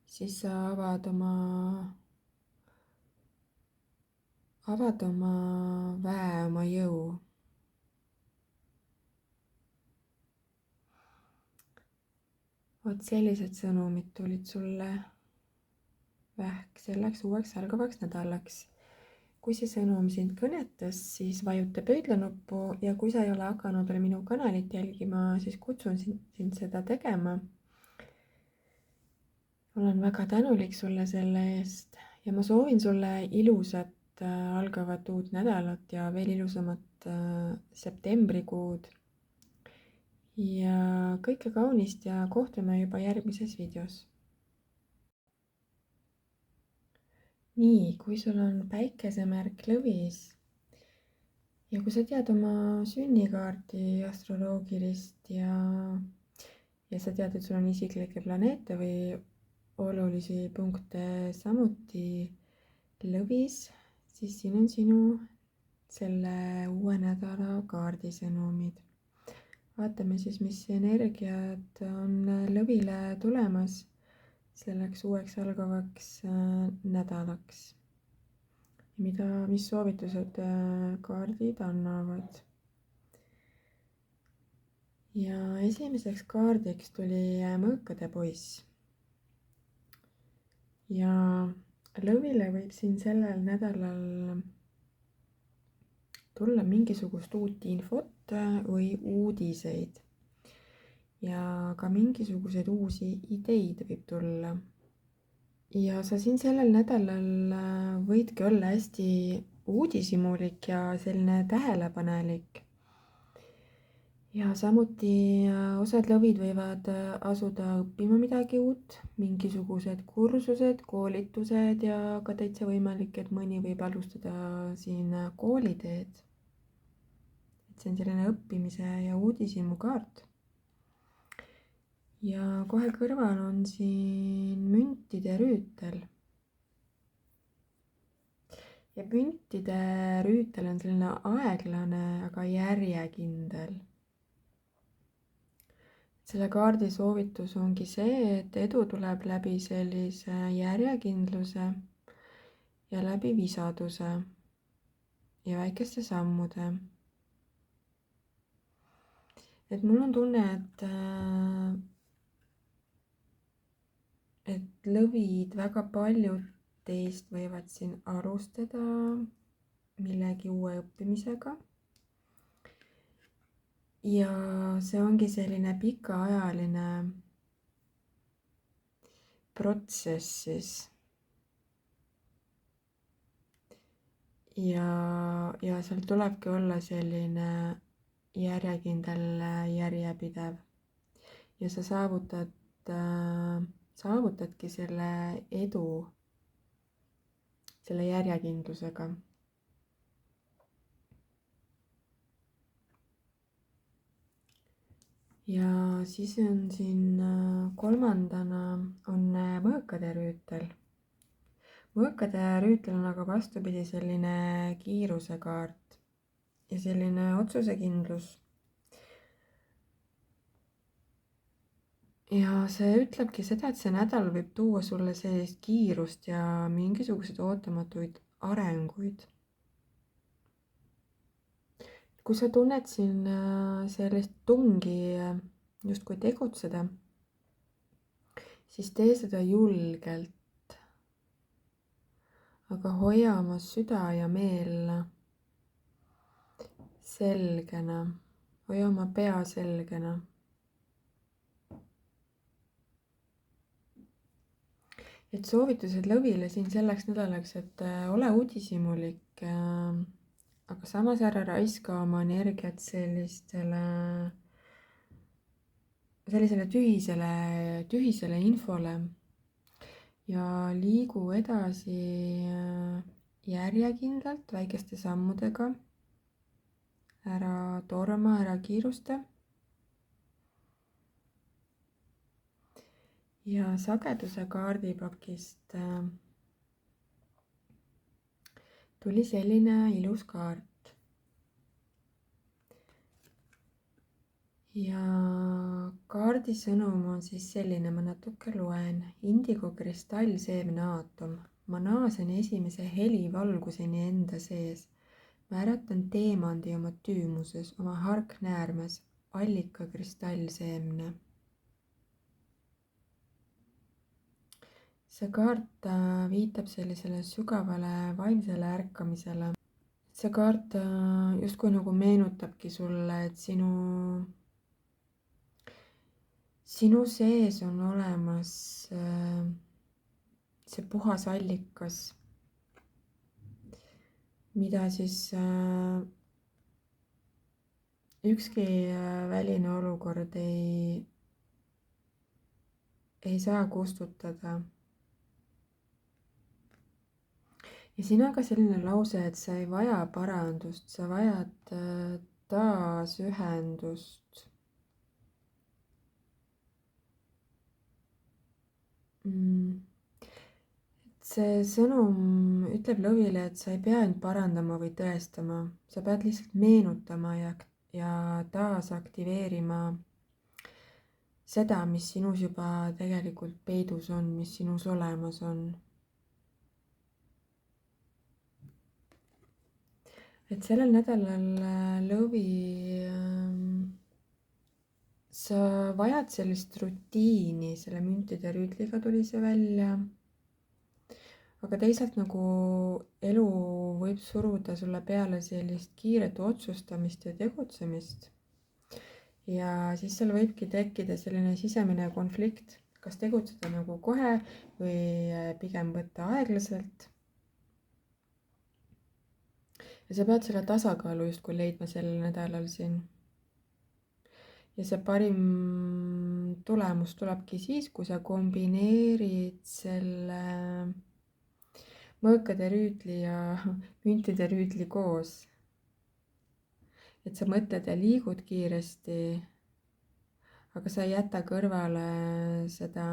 S1: siis sa avad oma väe, oma jõu. vot sellised sõnumid tulid sulle vähk selleks uueks algavaks nädalaks. Kui see sõnum sind kõnetas, siis vajuta pöidlanuppu ja kui sa ei ole hakanud veel minu kanalit jälgima, siis kutsun sind seda tegema. Olen väga tänulik sulle selle eest ja ma soovin sulle ilusat algavat uut nädalat ja veel ilusamat septembrikuud. Ja kõike kaunist ja kohtume juba järgmises videos. Nii, kui sul on päikesemärk lõvis ja kui sa tead oma sünnikaarti astroloogilist ja sa tead, et sul on isiklikke planeete või olulisi punkte samuti lõvis, siis siin on sinu selle uue nädala kaardisõnumid. Vaatame siis, mis energiad on lõvile tulemas selleks uueks algavaks nädalaks. Mis soovitused kaardid annavad. Ja esimeseks kaardiks tuli mõõkade poiss. Ja lõvile võib siin sellel nädalal tulla mingisugust uut infot või uudiseid. Ja ka mingisuguseid uusi ideid võib tulla. Ja sa siin sellel nädalal võidki olla hästi uudishimulik ja selline tähelepanelik. Ja samuti osad lõvid võivad asuda õppima midagi uut, mingisugused kursused, koolitused ja ka täitsa võimalik, et mõni võib alustada siin kooliteed. Et see on selline õppimise ja uudishimu kaart. Ja kohe kõrval on siin müntide rüütel. Ja müntide rüütel on selline aeglane, aga järjekindel. Selle kaardi soovitus ongi see, et edu tuleb läbi sellise järjekindluse ja läbi visaduse ja väikeste sammude. Et mul on tunne, et lõvid väga paljud teist võivad siin alustada millegi uue õppimisega. Ja see ongi selline pikaajaline protsess siis. Ja seal tulebki olla selline järjekindel, järjepidev. Ja sa saavutadki selle edu selle järjekindlusega. Ja siis on siin kolmandana on mõõkade rüütel. Mõõkade rüütel on aga vastupidi selline kiiruse kaart ja selline otsusekindlus. Ja see ütlebki seda, et see nädal võib tuua sulle sellist kiirust ja mingisuguseid ootamatuid arenguid. Kui sa tunned siin sellist tungi justkui tegutseda, siis tee seda julgelt, aga hoia oma süda ja meel selgena, hoia oma pea selgena. Et soovitused lõvile siin selleks nädalaks, et ole uudishimulik, aga samas ära raiska oma energiat sellisele tühisele infole ja liigu edasi järjekindlalt väikeste sammudega. Ära torma, ära kiirusta. Ja sageduse kaardipakist tuli selline ilus kaart. Ja kaardi sõnum on siis selline, ma natuke loen. Indigo kristallseemne aatom. Ma naasen esimese helivalguseni enda sees. Ma äratan teemandi oma tüümuses, oma harknäärmes, allika kristallseemne. see kaart viitab sellisele sügavale vaimsele ärkamisele. see kaart justkui nagu meenutabki sulle, et sinu sees on olemas see puhas allikas, mida siis ükski väline olukord ei saa kustutada. ja siin on ka selline lause, et sa ei vaja parandust, sa vajad taasühendust. see sõnum ütleb lõvile, et sa ei pea end parandama või tõestama, sa pead lihtsalt meenutama ja taasaktiveerima seda, mis sinus juba tegelikult peidus on, mis sinus olemas on. et sellel nädalal lõvi sa vajad sellist rutiini, selle müntide rüütliga tuli see välja. aga teisalt nagu elu võib suruda sulle peale sellist kiiret otsustamist ja tegutsemist. ja siis seal võibki tekkida selline sisemine konflikt, kas tegutseda nagu kohe või pigem võtta aeglaselt. ja sa pead selle tasakaalu justkui leidma sellel nädalal siin. ja see parim tulemus tulebki siis, kui sa kombineerid selle mõõkade rüütli ja müntide rüütli koos. et sa mõtled ja liigud kiiresti, aga sa ei jäta kõrvale seda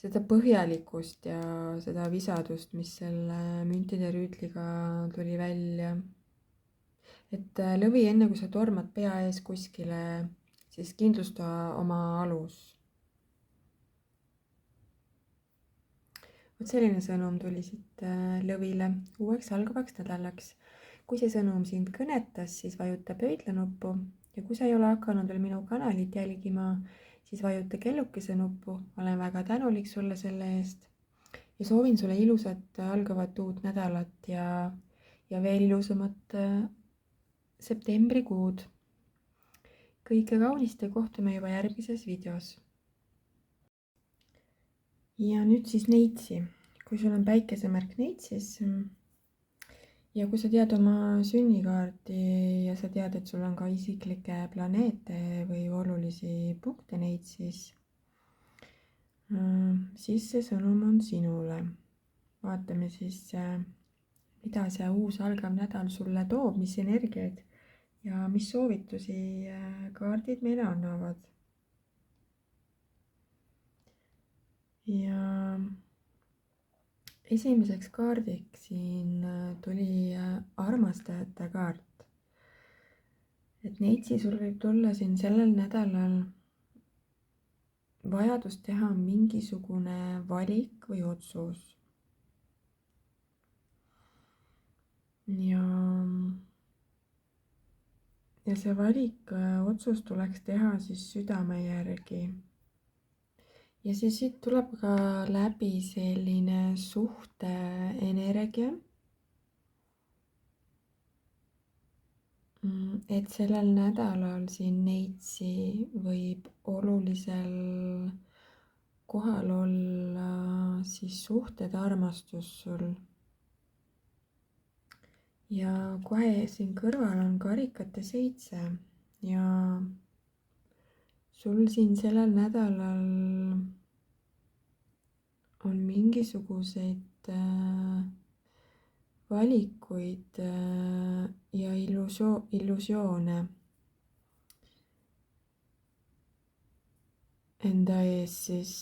S1: põhjalikkust ja seda visadust, mis selle müntide rüütliga tuli välja. et lõvi, enne kui sa tormad pea ees kuskile, siis kindlusta oma alus. vot selline sõnum tuli siit lõvile uueks algavaks nädalaks. kui see sõnum sind kõnetas, siis vajuta pöidlanuppu ja kui sa ei ole hakanud veel minu kanalit jälgima, siis vajuta kellukese nuppu. olen väga tänulik sulle selle eest ja soovin sulle ilusat algavat uut nädalat ja veel ilusamat septembrikuud. kõike kaunist ja kohtume juba järgmises videos. ja nüüd siis neitsi. kui sul on päikesemärk neitsis ja kui sa tead oma sünnikaarti ja sa tead, et sul on ka isiklikke planeete või olulisi punkte neitsis, siis see sõnum on sinule. vaatame siis, mida see uus algav nädal sulle toob, mis energiaid ja mis soovitusi kaardid meile annavad. ja esimeseks kaardiks siin tuli armastajate kaart. et neitsi sul võib tulla siin sellel nädalal vajadus teha mingisugune valik või otsus. ja see valik, otsus tuleks teha siis südame järgi. ja siis siit tuleb ka läbi selline suhte energia. et sellel nädalal siin neitsi võib olulisel kohal olla siis suhted, armastus sul. ja kohe siin kõrval on karikate 7 ja sul siin sellel nädalal on mingisuguseid valikuid ja illusioone enda ees siis.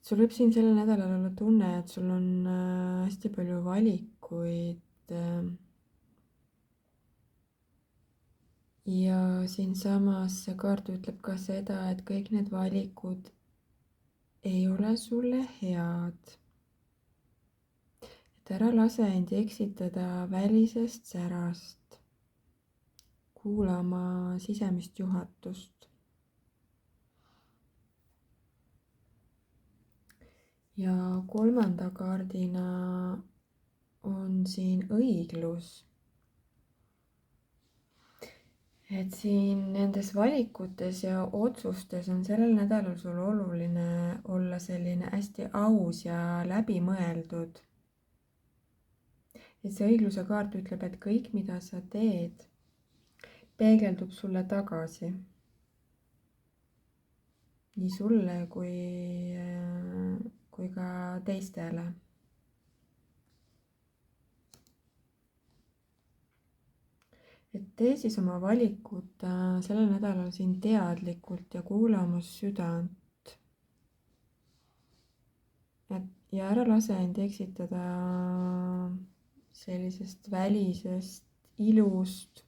S1: sul võib siin sellel nädalal olla tunne, et sul on hästi palju valikuid. ja siinsamas see kaart ütleb ka seda, et kõik need valikud ei ole sulle head. et ära lase end eksitada välisest särast. kuula oma sisemist juhatust. ja kolmanda kaardina on siin õiglus. Et siin nendes valikutes ja otsustes on sellel nädalal sul oluline olla selline hästi aus ja läbimõeldud. Et see õigluse kaart ütleb, et kõik, mida sa teed, peegeldub sulle tagasi. Nii sulle kui ka teistele. Et tee siis oma valikud sellel nädalal siin teadlikult ja kuula oma südant. Ja ära lase end eksitada sellisest välisest ilust,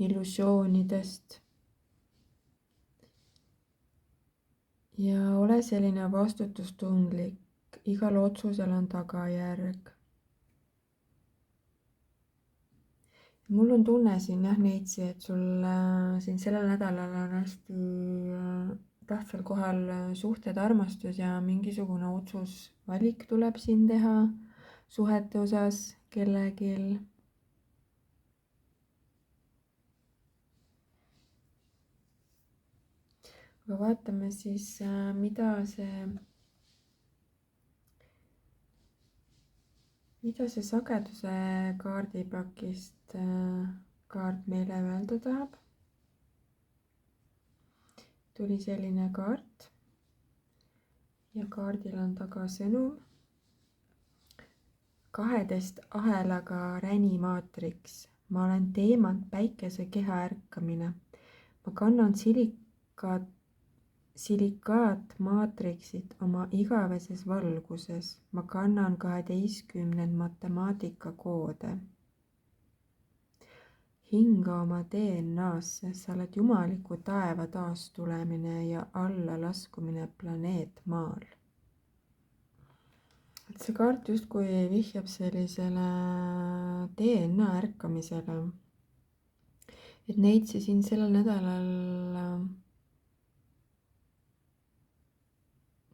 S1: illusioonidest. Ja ole selline vastutustundlik, igal otsusel on tagajärg. Mul on tunne siin jah neitsi, et sul siin sellel nädalal on hästi tähtsal kohal suhted, armastus ja mingisugune otsus, valik tuleb siin teha suhete osas kellegil. Aga vaatame siis, mida see sageduse kaardipakist kaart meile öelda tahab. Tuli selline kaart ja kaardil on taga sõnum. 12 ahelaga ränimaatriks. Ma olen teemant päikese keha ärkamine. Ma kannan silikaatmaatriksit oma igaveses valguses. Ma kannan 12 matemaatikakoode. Hinga oma DNA-sse, sa oled jumaliku taeva taastulemine ja allalaskumine planeet Maal. Et see kaart justkui vihjab sellisele DNA ärkamisele. Et neitsi siin sellel nädalal,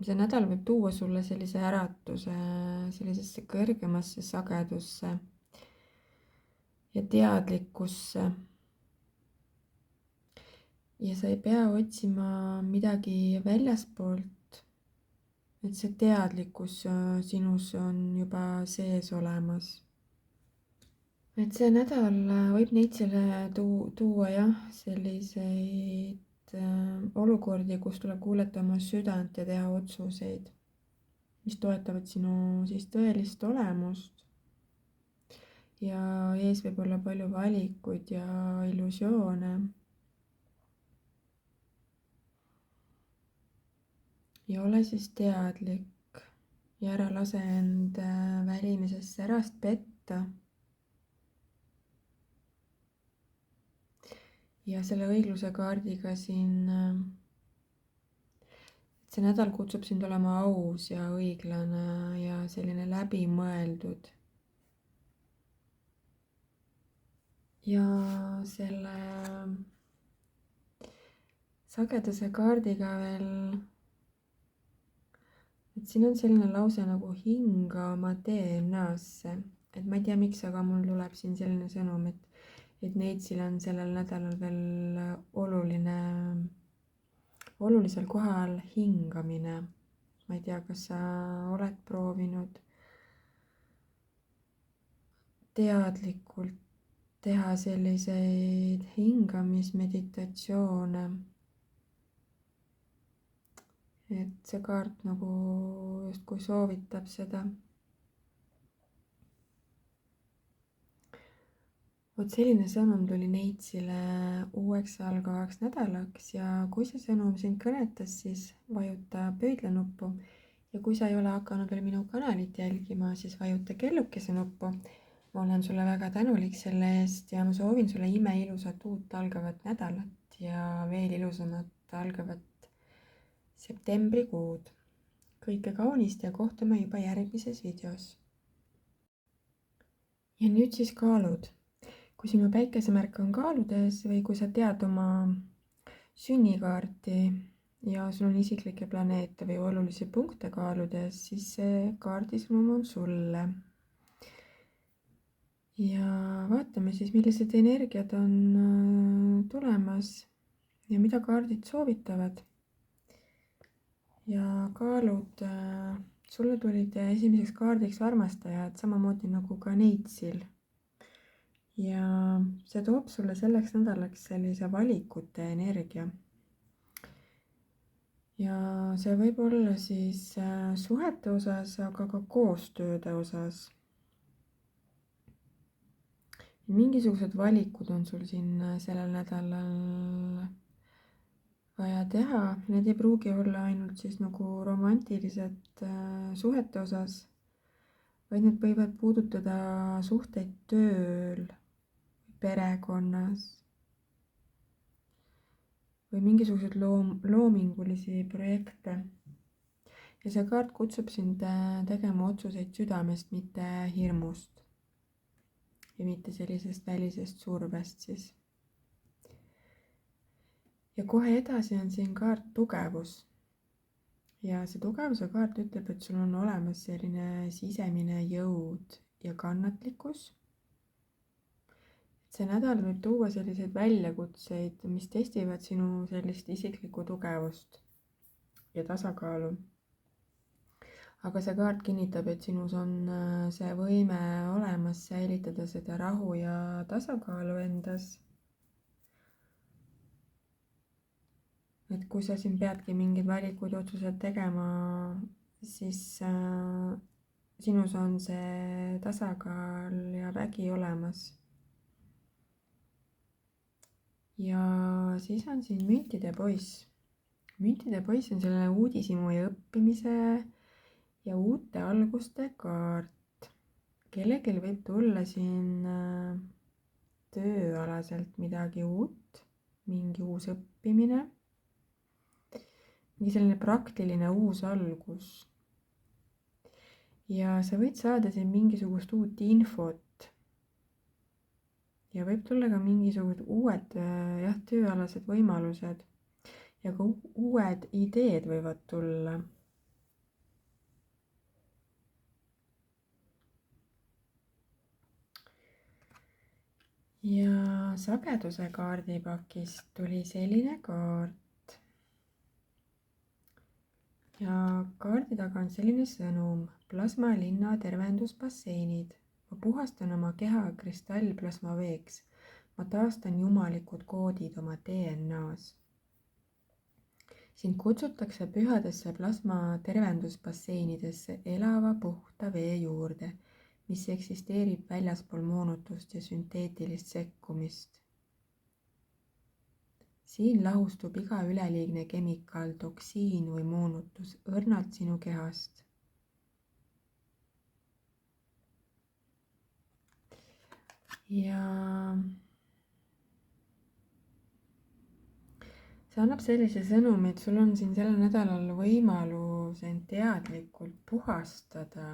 S1: see nädal võib tuua sulle sellise äratuse sellisesse kõrgemasse sagedusse ja teadlikkusse. Ja sa ei pea otsima midagi väljaspoolt, et see teadlikkus sinus on juba sees olemas. Et see nädal võib neitsile tuua jah, selliseid olukordi, kus tuleb kuulata oma südant ja teha otsuseid, mis toetavad sinu siis tõelist olemust. Ja ees võib olla palju valikuid ja illusioone. Ja ole siis teadlik ja ära lase end välimisest särast petta. Ja selle õigluse kaardiga siin, see nädal kutsub sind olema aus ja õiglane ja selline läbimõeldud. Ja selle sageduse kaardiga veel, et siin on selline lause nagu hinga oma DNA-sse. Et ma ei tea, miks, aga mul tuleb siin selline sõnum, et neitsil on sellel nädalal veel olulisel kohal hingamine. Ma ei tea, kas sa oled proovinud teadlikult teha selliseid hingamismeditatsioone. Et see kaart nagu justkui soovitab seda. Vot selline sõnum tuli neitsile uueks algavaks nädalaks ja kui see sõnum sind kõnetas, siis vajuta pöidlanuppu ja kui sa ei ole hakanud veel minu kanalit jälgima, siis vajuta kellukese nuppu. Ma olen sulle väga tänulik selle eest ja ma soovin sulle imeilusat uut algavat nädalat ja veel ilusamat algavat septembrikuud. Kõike kaunist ja kohtume juba järgmises videos. Ja nüüd siis kaalud. Kui sinu päikesemärk on kaaludes või kui sa tead oma sünnikaarti ja sul on isiklikke planeete või olulisi punkte kaaludes, siis see kaardisõnum on sulle. ja vaatame siis, millised energiad on tulemas ja mida kaardid soovitavad. ja kaalud, sulle tulid esimeseks kaardiks armastajad, samamoodi nagu ka Neitsil. ja see toob sulle selleks nädalaks sellise valikute energia. ja see võib olla siis suhete osas, aga ka koostööde osas. mingisugused valikud on sul siin sellel nädalal vaja teha, need ei pruugi olla ainult siis nagu romantilised suhete osas, vaid need võivad puudutada suhteid tööl, perekonnas või mingisuguseid loomingulisi projekte. ja see kaart kutsub sind tegema otsuseid südamest, mitte hirmust ja mitte sellisest välisest survest siis. ja kohe edasi on siin kaart tugevus. ja see tugevuse kaart ütleb, et sul on olemas selline sisemine jõud ja kannatlikkus. see nädal võib tuua selliseid väljakutseid, mis testivad sinu sellist isiklikku tugevust ja tasakaalu. aga see kaart kinnitab, et sinus on see võime olemas säilitada seda rahu ja tasakaalu endas. et kui sa siin peadki mingeid valikuid, otsused tegema, siis sinus on see tasakaal ja vägi olemas. ja siis on siin müntide poiss. müntide poiss on selline uudishimu ja õppimise ja uute alguste kaart. Kellelgi võib tulla siin tööalaselt midagi uut, mingi uus õppimine, mingi selline praktiline uus algus. ja sa võid saada siin mingisugust uut infot. ja võib tulla ka mingisugused uued tööalased võimalused ja ka uued ideed võivad tulla. ja sageduse kaardipakist tuli selline kaart. ja kaardi taga on selline sõnum: plasmalinna tervendusbasseinid. ma puhastan oma keha kristallplasma veeks. ma taastan jumalikud koodid oma DNA-s. sind kutsutakse pühadesse plasma tervendusbasseinidesse elava puhta vee juurde, mis eksisteerib väljaspool moonutust ja sünteetilist sekkumist. siin lahustub iga üleliigne kemikaal, toksiin või moonutus õrnalt sinu kehast. ja see annab sellise sõnumi, et sul on siin sellel nädalal võimalus end teadlikult puhastada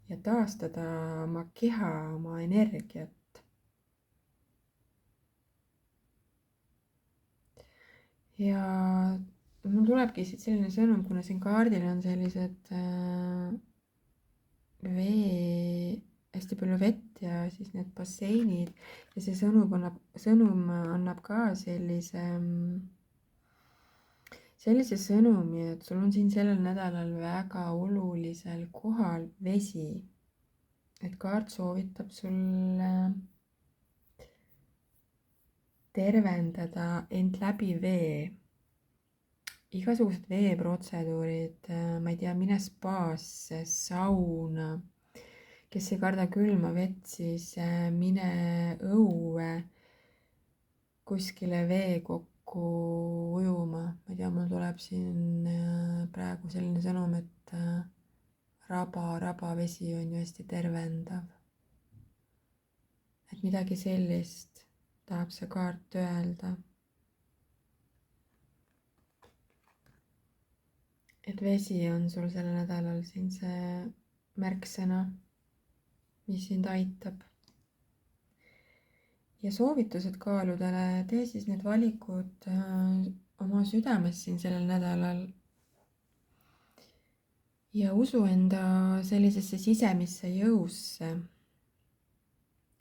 S1: ja taastada oma keha, oma energiat. ja mul tulebki siit selline sõnum, kuna siin kaardil on sellised hästi palju vett ja siis need basseinid ja see sõnum annab ka sellise sõnumi, et sul on siin sellel nädalal väga olulisel kohal vesi. et kaart soovitab sulle tervendada end läbi vee. igasugused veeprotseduurid, ma ei tea, mine spaasse, sauna. kes ei karda külma vett, siis mine õue kuskile veekokku ujuma. ma ei tea, mul tuleb siin praegu selline sõnum, et rabavesi on ju hästi tervendav. et midagi sellist tahab see kaart öelda. et vesi on sul sellel nädalal siin see märksõna, mis sind aitab. ja soovitused kaaludele: tee siis need valikud oma südames siin sellel nädalal ja usu enda sellisesse sisemisse jõusse,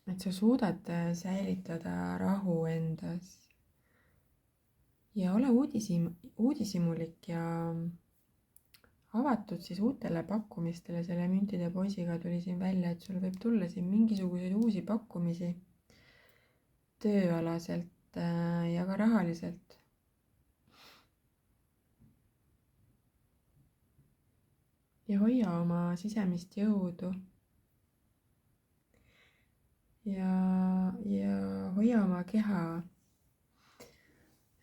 S1: et sa suudad säilitada rahu endas ja ole uudishimulik ja avatud siis uutele pakkumistele. Selle müntide poisiga tuli siin välja, et sul võib tulla siin mingisuguseid uusi pakkumisi tööalaselt ja ka rahaliselt. Ja hoia oma sisemist jõudu ja hoia oma keha.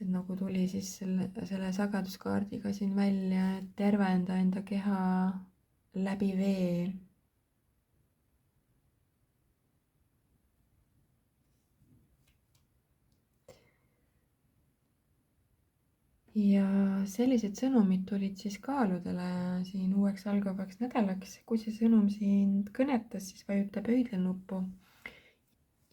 S1: Et nagu tuli siis selle sageduskaardiga siin välja, et tervenda enda keha läbi vee. Ja sellised sõnumid tulid siis kaaludele siin uueks algavaks nädalaks. Kui see sõnum sind kõnetas, siis vajuta pöidlanuppu.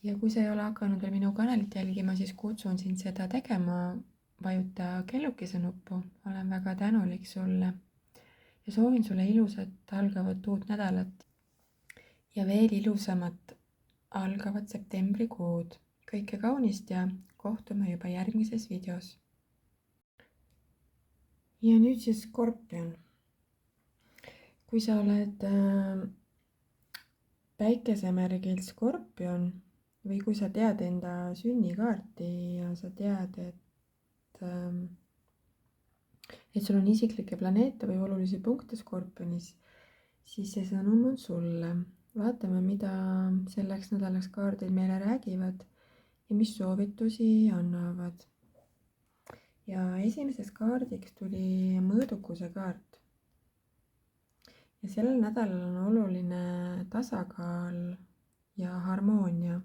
S1: Ja kui sa ei ole hakanud veel minu kanalit jälgima, siis kutsun sind seda tegema. Vajuta kellukese nuppu. Olen väga tänulik sulle ja soovin sulle ilusat algavat uut nädalat ja veel ilusamat algavat septembrikuud. Kõike kaunist ja kohtume juba järgmises videos. Ja nüüd siis Skorpion. Kui sa oled päikesemärgil Skorpion või kui sa tead enda sünnikaarti ja sa tead, et sul on isiklikke planeete või olulisi punkte Skorpionis, siis see sõnum on sulle. Vaatame, mida selleks nädalaks kaardid meile räägivad ja mis soovitusi annavad. Ja esimeseks kaardiks tuli mõõdukuse kaart. Ja sellel nädalal on oluline tasakaal ja harmoonia.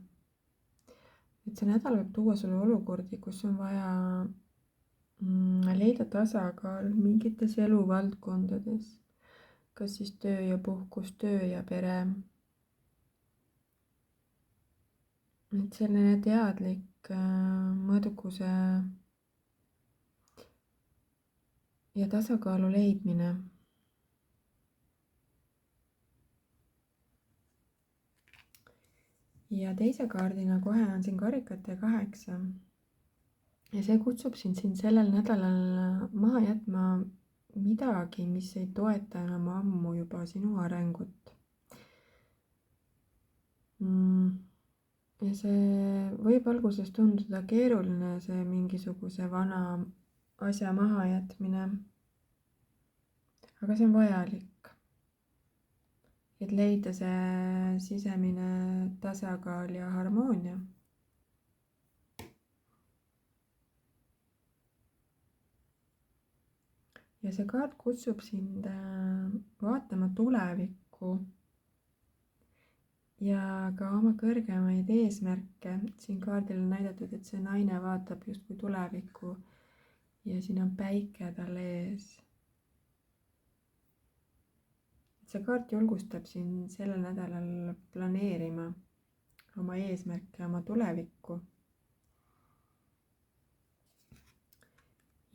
S1: Et see nädal võib tuua sulle olukordi, kus on vaja leida tasakaal mingites eluvaldkondades. Kas siis töö ja puhkus, töö ja pere. Et selline teadlik mõõdukuse ja tasakaalu leidmine. Ja teise kaardina kohe on siin karikate 8. Ja see kutsub sind sellel nädalal maha jätma midagi, mis ei toeta enam ammu juba sinu arengut. Ja see võib alguses tunduda keeruline, see mingisuguse vana asja mahajätmine. Aga see on vajalik, et leida see sisemine tasakaal ja harmoonia. Ja see kaart kutsub sind vaatama tulevikku ja ka oma kõrgemaid eesmärke. Siin kaardil on näidatud, et see naine vaatab justkui tulevikku ja siin on päike tal ees. See kaart julgustab sind sellel nädalal planeerima oma eesmärke, oma tulevikku.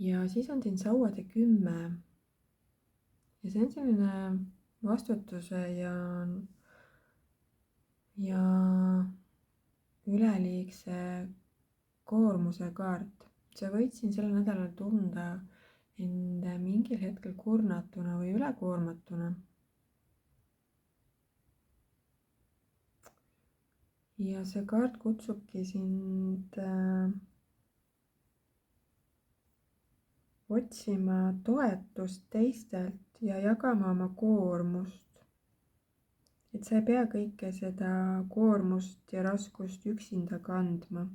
S1: Ja siis on siin sauade 10. Ja see on selline vastutuse ja üleliigse koormuse kaart. Sa võid siin sellel nädalal tunda end mingil hetkel kurnatuna või ülekoormatuna. Ja see kaart kutsubki sind otsima toetust teistelt ja jagama oma koormust. Et sa ei pea kõike seda koormust ja raskust üksinda kandma.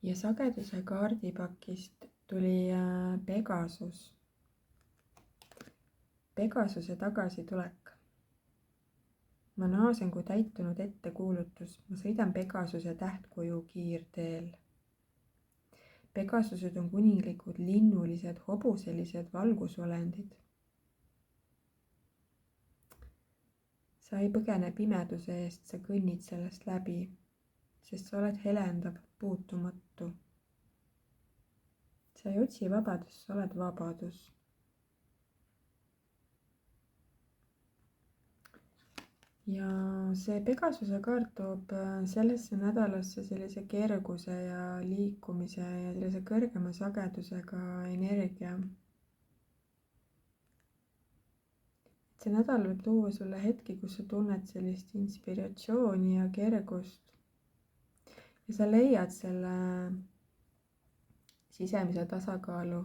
S1: Ja sageduse kaardipakist tuli Pegasus. Pegasuse tagasitulek. Ma naasen kui täitunud ettekuulutus. Ma sõidan Pegasuse tähtkuju kiirteel. Pegasused on kuninglikud, linnulised, hobuselised valgusolendid. Sa ei põgene pimeduse eest, sa kõnnid sellest läbi. sest sa oled helendav, puutumatu. sa ei otsi vabadust, sa oled vabadus. ja see Pegasuse kaart toob sellesse nädalasse sellise kerguse ja liikumise ja sellise kõrgema sagedusega energia. see nädal võib tuua sulle hetki, kus sa tunned sellist inspiratsiooni ja kergust. ja sa leiad selle sisemise tasakaalu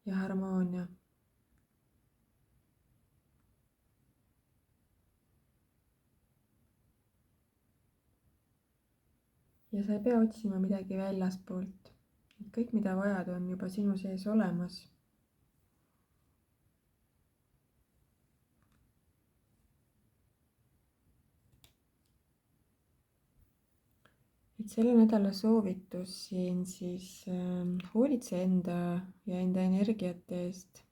S1: ja harmoonia. ja sa ei pea otsima midagi väljaspoolt. kõik, mida vajad, on juba sinu sees olemas. et selle nädala soovitus siin siis hoolitse enda ja enda energiate eest.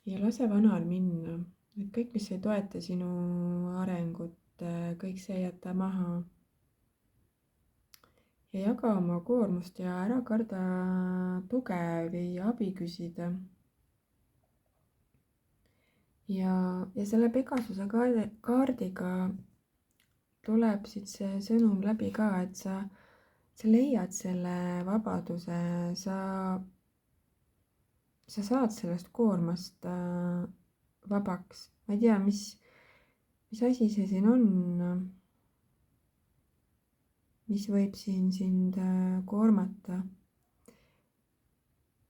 S1: ja lase vanal minna. et kõik, mis ei toeta sinu arengut, kõik see jäta maha. ja jaga oma koormust ja ära karda tuge või abi küsida. ja selle Pegasuse kaardiga tuleb siit see sõnum läbi ka, et sa leiad selle vabaduse, sa saad sellest koormast vabaks. ma ei tea, mis asi see siin on, mis võib siin sind koormata.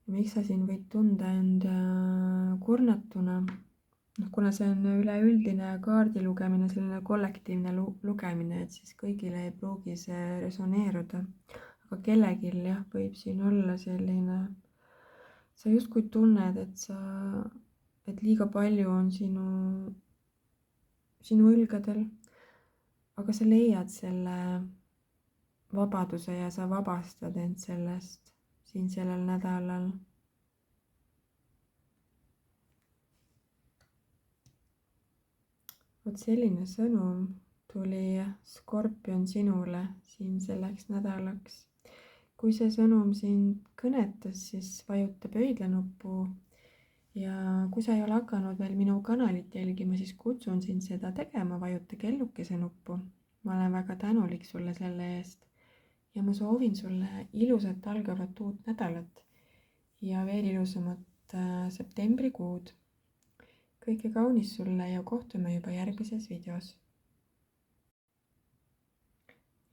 S1: miks sa siin võid tunda end kurnatuna. kuna see on üleüldine kaardi lugemine, selline kollektiivne lugemine, et siis kõigile ei pruugi see resoneeruda. aga kellelgi jah, võib siin olla selline, sa justkui tunned, et liiga palju on sinu õlgadel, aga sa leiad selle vabaduse ja sa vabastad end sellest siin sellel nädalal. vot selline sõnum tuli Skorpion sinule siin selleks nädalaks. kui see sõnum sind kõnetas, siis vajuta pöidlanuppu. ja kui sa ei ole hakanud veel minu kanalit jälgima, siis kutsun sind seda tegema, vajuta kellukese nuppu. ma olen väga tänulik sulle selle eest. ja ma soovin sulle ilusat algavat uut nädalat ja veel ilusamat septembrikuud. kõike kaunist sulle ja kohtume juba järgmises videos.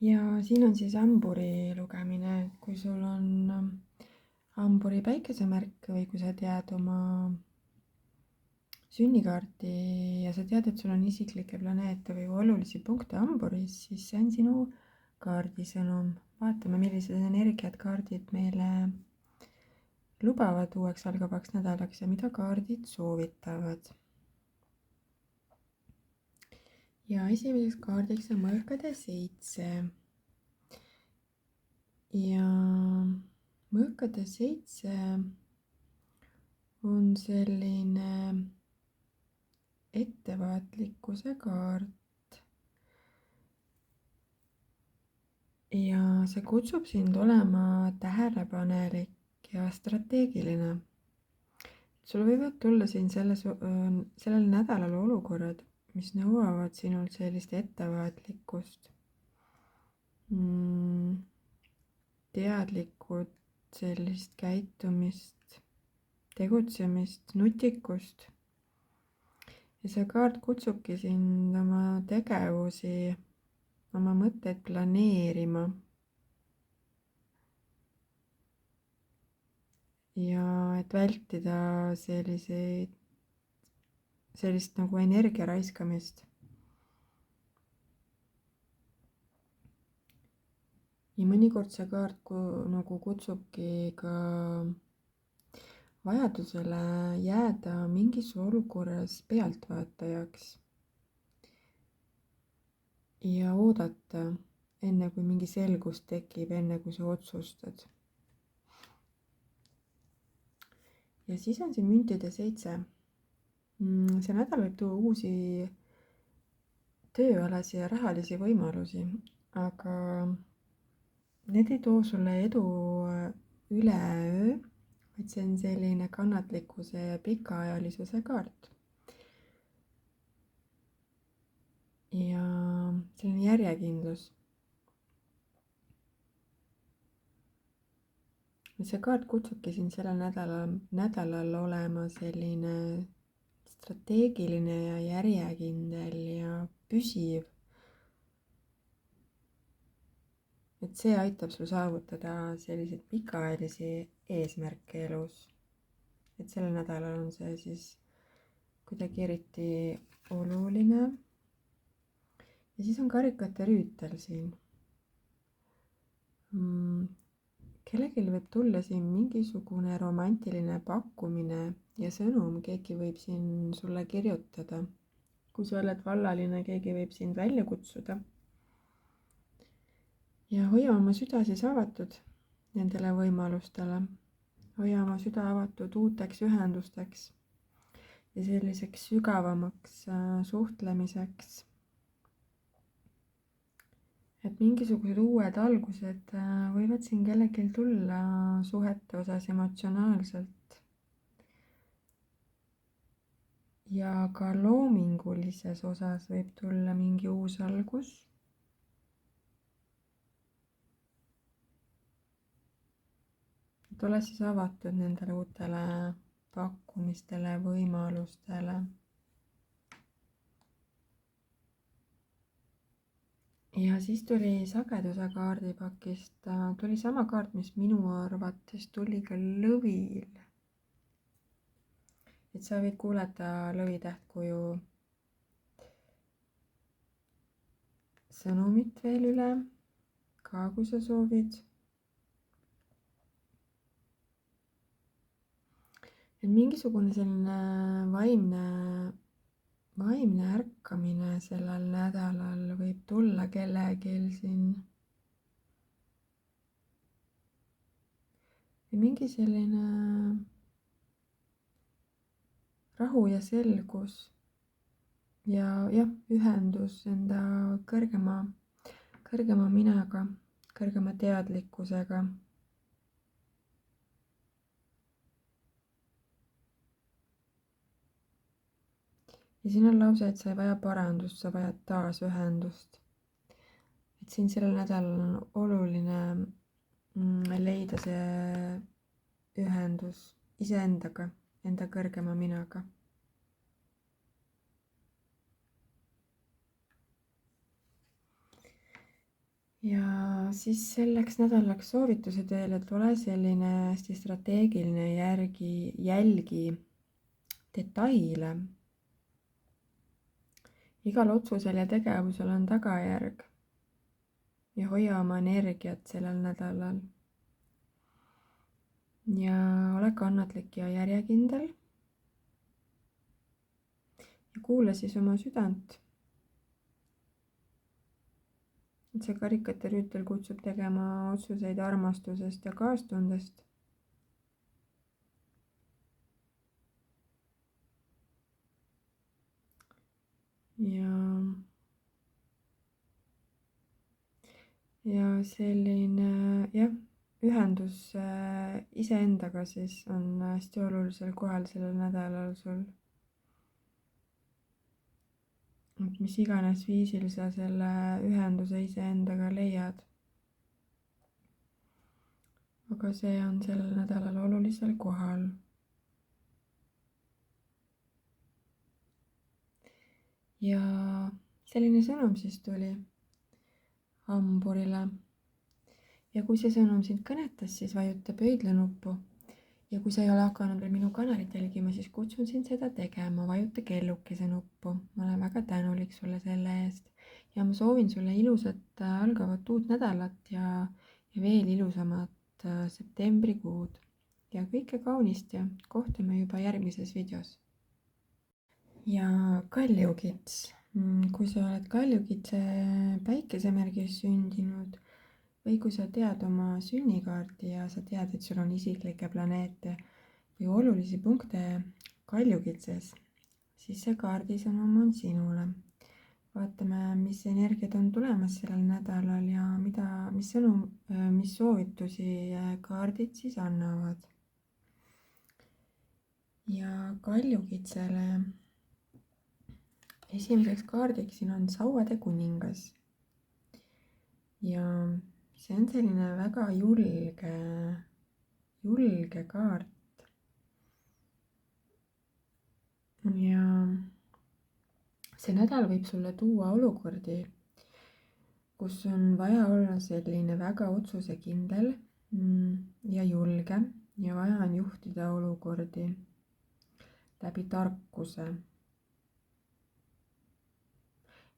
S1: ja siin on siis hamburi lugemine, et kui sul on hamburi päikesemärk või kui sa tead oma sünnikaarti ja sa tead, et sul on isiklikke planeete või olulisi punkte hamburis, siis see on sinu kaardisõnum. vaatame, millised energiat kaardid meile lubavad uueks algavaks nädalaks ja mida kaardid soovitavad. ja esimeseks kaardiks on mõõkade 7. ja mõõkade 7 on selline ettevaatlikkuse kaart. ja see kutsub sind olema tähelepanelik ja strateegiline. sul võivad tulla siin sellel nädalal olukorrad, mis nõuavad sinult sellist ettevaatlikkust, teadlikud sellist käitumist, tegutsemist, nutikust. ja see kaart kutsubki sind oma tegevusi, oma mõtteid planeerima. ja et vältida sellist nagu energia raiskamist. ja mõnikord see kaart nagu kutsubki ka vajadusele jääda mingis olukorras pealtvaatajaks ja oodata, enne kui mingi selgus tekib, enne kui sa otsustad. ja siis on siin müntide 7. see nädal võib tuua uusi tööalasi ja rahalisi võimalusi, aga need ei too sulle edu üleöö, vaid see on selline kannatlikkuse ja pikaajalisuse kaart. Ja selline järjekindlus. See kaart kutsubki sind sellel nädalal olema selline strateegiline ja järjekindel ja püsiv. Et see aitab sul saavutada selliseid pikaajalisi eesmärke elus. Et sellel nädalal on see siis kuidagi eriti oluline. Ja siis on karikate rüütel siin. Kellelgi võib tulla siin mingisugune romantiline pakkumine ja sõnum, keegi võib siin sulle kirjutada. Kui sa oled vallaline, keegi võib sind välja kutsuda. Ja hoia oma süda siis avatud nendele võimalustele. Hoia oma süda avatud uuteks ühendusteks ja selliseks sügavamaks suhtlemiseks. Et mingisugused uued algused võivad siin kellelgi tulla suhete osas emotsionaalselt. Ja ka loomingulises osas võib tulla mingi uus algus. Et ole siis avatud nendele uutele pakkumistele, võimalustele. Ja siis tuli sageduse kaardipakist, tuli sama kaart, mis minu arvates tuli ka lõvil. Et sa võid kuulata lõvi tähtkuju sõnumit veel üle, ka kui sa soovid. Et mingisugune selline vaimne ärkamine sellel nädalal võib tulla kellelgi siin. Ja mingi selline rahu ja selgus ja ühendus enda kõrgema minaga, kõrgema teadlikkusega. Ja siin on lause, et sa ei vaja parandust, sa vajad taas ühendust. Et siin sellel nädalal on oluline leida see ühendus iseendaga, enda kõrgema minaga. Ja siis selleks nädalaks soovitused veel, et ole selline hästi strateegiline, jälgi detaile. Igal otsusel ja tegevusel on tagajärg ja hoia oma energiat sellel nädalal. Ja ole kannatlik ja järjekindel. Ja kuula siis oma südant. Et see karikate rüütel kutsub tegema otsuseid armastusest ja kaastundest. Ja selline ühendus iseendaga siis on hästi olulisel kohal sellel nädalal sul. Et mis iganes viisil sa selle ühenduse iseendaga leiad. Aga see on sellel nädalal olulisel kohal. Ja selline sõnum siis tuli hamburile. Ja kui see sõnum sind kõnetas, siis vajuta pöidlanuppu. Ja kui sa ei ole hakanud veel minu kanalit jälgima, siis kutsun sind seda tegema, vajuta kellukese nuppu. Ma olen väga tänulik sulle selle eest. Ja ma soovin sulle ilusat algavat uut nädalat ja veel ilusamat septembrikuud. Ja kõike kaunist ja kohtume juba järgmises videos. Ja kaljukits. Kui sa oled kaljukitse päikesemärgis sündinud või kui sa tead oma sünnikaarti ja sa tead, et sul on isiklikke planeete või olulisi punkte kaljukitses, siis see kaardisõnum on sinule. vaatame, mis energiad on tulemas sellel nädalal ja mis sõnum, mis soovitusi kaardid siis annavad. ja kaljukitsele esimeseks kaardiks siin on sauade kuningas. ja see on selline väga julge kaart. ja see nädal võib sulle tuua olukordi, kus on vaja olla selline väga otsusekindel ja julge ja vaja on juhtida olukordi läbi tarkuse.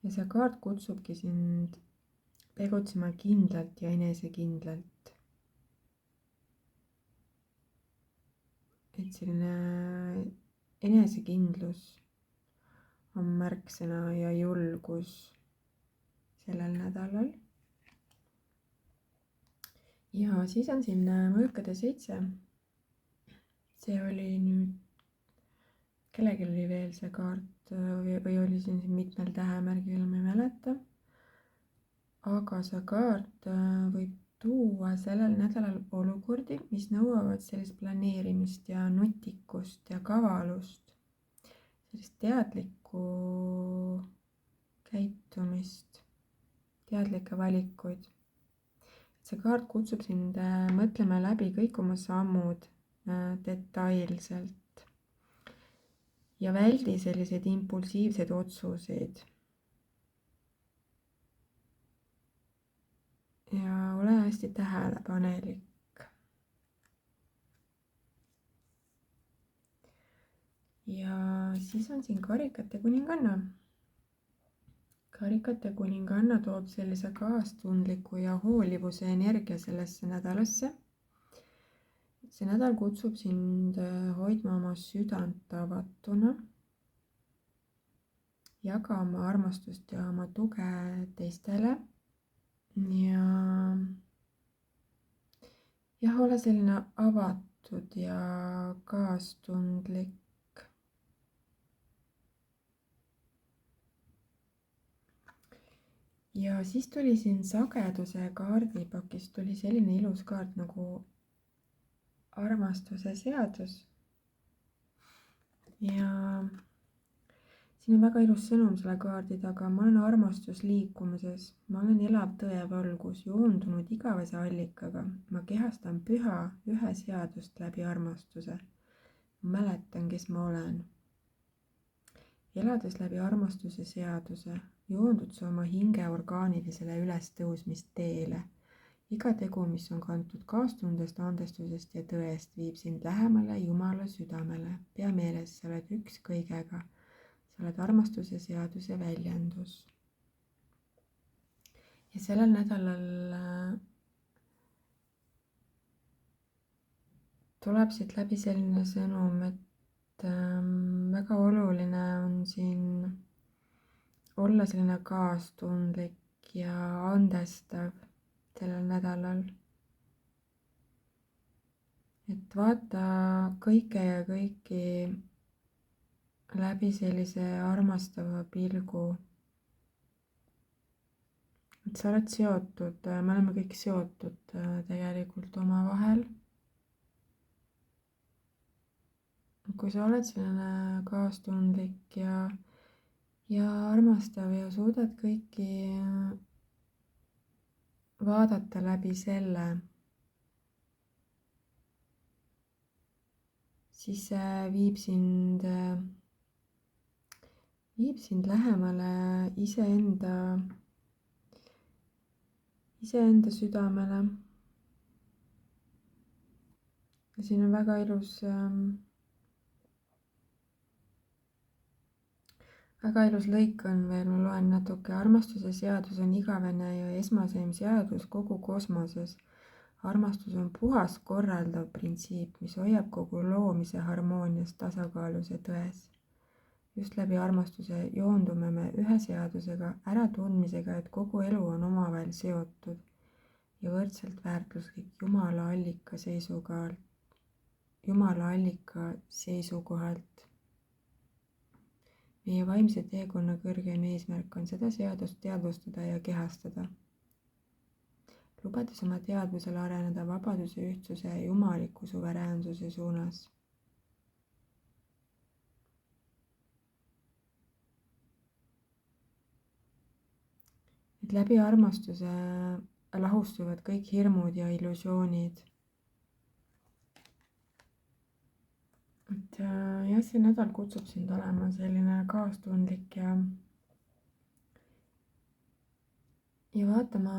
S1: ja see kaart kutsubki sind tegutsema kindlalt ja enesekindlalt. et selline enesekindlus on märksõna ja julgus sellel nädalal. ja siis on siin mõõkade 7. see oli nüüd, kellelgi oli veel see kaart või oli siin mitmel tähemärgil, ma ei mäleta. aga see kaart võib tuua sellel nädalal olukordi, mis nõuavad sellist planeerimist ja nutikust ja kavalust. sellist teadlikku käitumist, teadlikke valikuid. see kaart kutsub sind mõtlema läbi kõik oma sammud detailselt ja väldi selliseid impulsiivseid otsuseid. ja ole hästi tähelepanelik. ja siis on siin karikate kuninganna. karikate kuninganna toob sellise kaastundliku ja hoolivuse energia sellesse nädalasse. see nädal kutsub sind hoidma oma südant avatuna, jagama armastust ja oma tuge teistele ja ole selline avatud ja kaastundlik. ja siis tuli siin sageduse kaardipakist tuli selline ilus kaart nagu armastuse seadus. ja siin on väga ilus sõnum selle kaardi taga. ma olen armastusliikumises, ma olen elav tõevalgus, joondunud igavese allikaga. ma kehastan püha ühe seadust läbi armastuse. ma mäletan, kes ma olen. elades läbi armastuse seaduse joondud sa oma hinge orgaanilisele ülestõusmisteele. iga tegu, mis on kantud kaastundest, andestusest ja tõest, viib sind lähemale Jumala südamele. pea meeles, sa oled üks kõigega. sa oled armastuse seaduse väljendus. ja sellel nädalal tuleb siit läbi selline sõnum, et väga oluline on siin olla selline kaastundlik ja andestav sellel nädalal. et vaata kõike ja kõiki läbi sellise armastava pilgu. et sa oled seotud, me oleme kõik seotud tegelikult omavahel. kui sa oled selline kaastundlik ja armastav ja suudad kõiki vaadata läbi selle, siis see viib sind lähemale iseenda südamele. ja siin on väga ilus lõik on veel, ma loen natuke. armastuse seadus on igavene ja esmaseim seadus kogu kosmoses. armastus on puhas korraldav printsiip, mis hoiab kogu loomise harmoonias, tasakaalus ja tões. just läbi armastuse joondume me ühe seadusega, äratundmisega, et kogu elu on omavahel seotud ja võrdselt väärtuslik Jumala allika seisukohalt. meie vaimse teekonna kõrgem eesmärk on seda seadust teadvustada ja kehastada, lubades oma teadvusel areneda vabaduse, ühtsuse ja jumaliku suveräänsuse suunas. Et läbi armastuse lahustuvad kõik hirmud ja illusioonid. Et jah, see nädal kutsub sind olema selline kaastundlik ja vaatama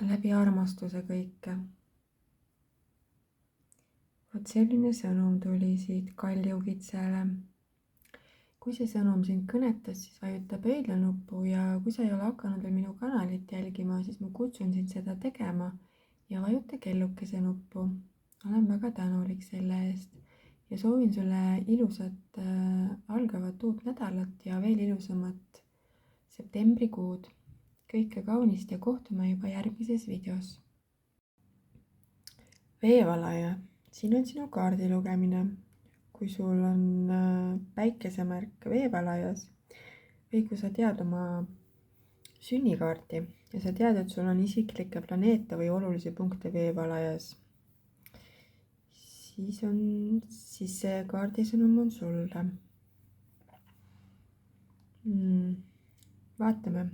S1: läbi armastuse kõike. Vot selline sõnum tuli siit Kaljukitsele. Kui see sõnum sind kõnetas, siis vajuta pöidlanuppu ja kui sa ei ole hakanud veel minu kanalit jälgima, siis ma kutsun sind seda tegema ja vajuta kellukese nuppu. Olen väga tänulik selle eest ja soovin sulle ilusat algavat uut nädalat ja veel ilusamat septembrikuud. Kõike kaunist ja kohtume juba järgmises videos. Veevalaja, siin on sinu kaardi lugemine. Kui sul on päikesemärk veevalajas või kui sa tead oma sünnikaarti ja sa tead, et sul on isiklikke planeete või olulisi punkte veevalajas, siis see kaardisõnum on sulle. Vaatame,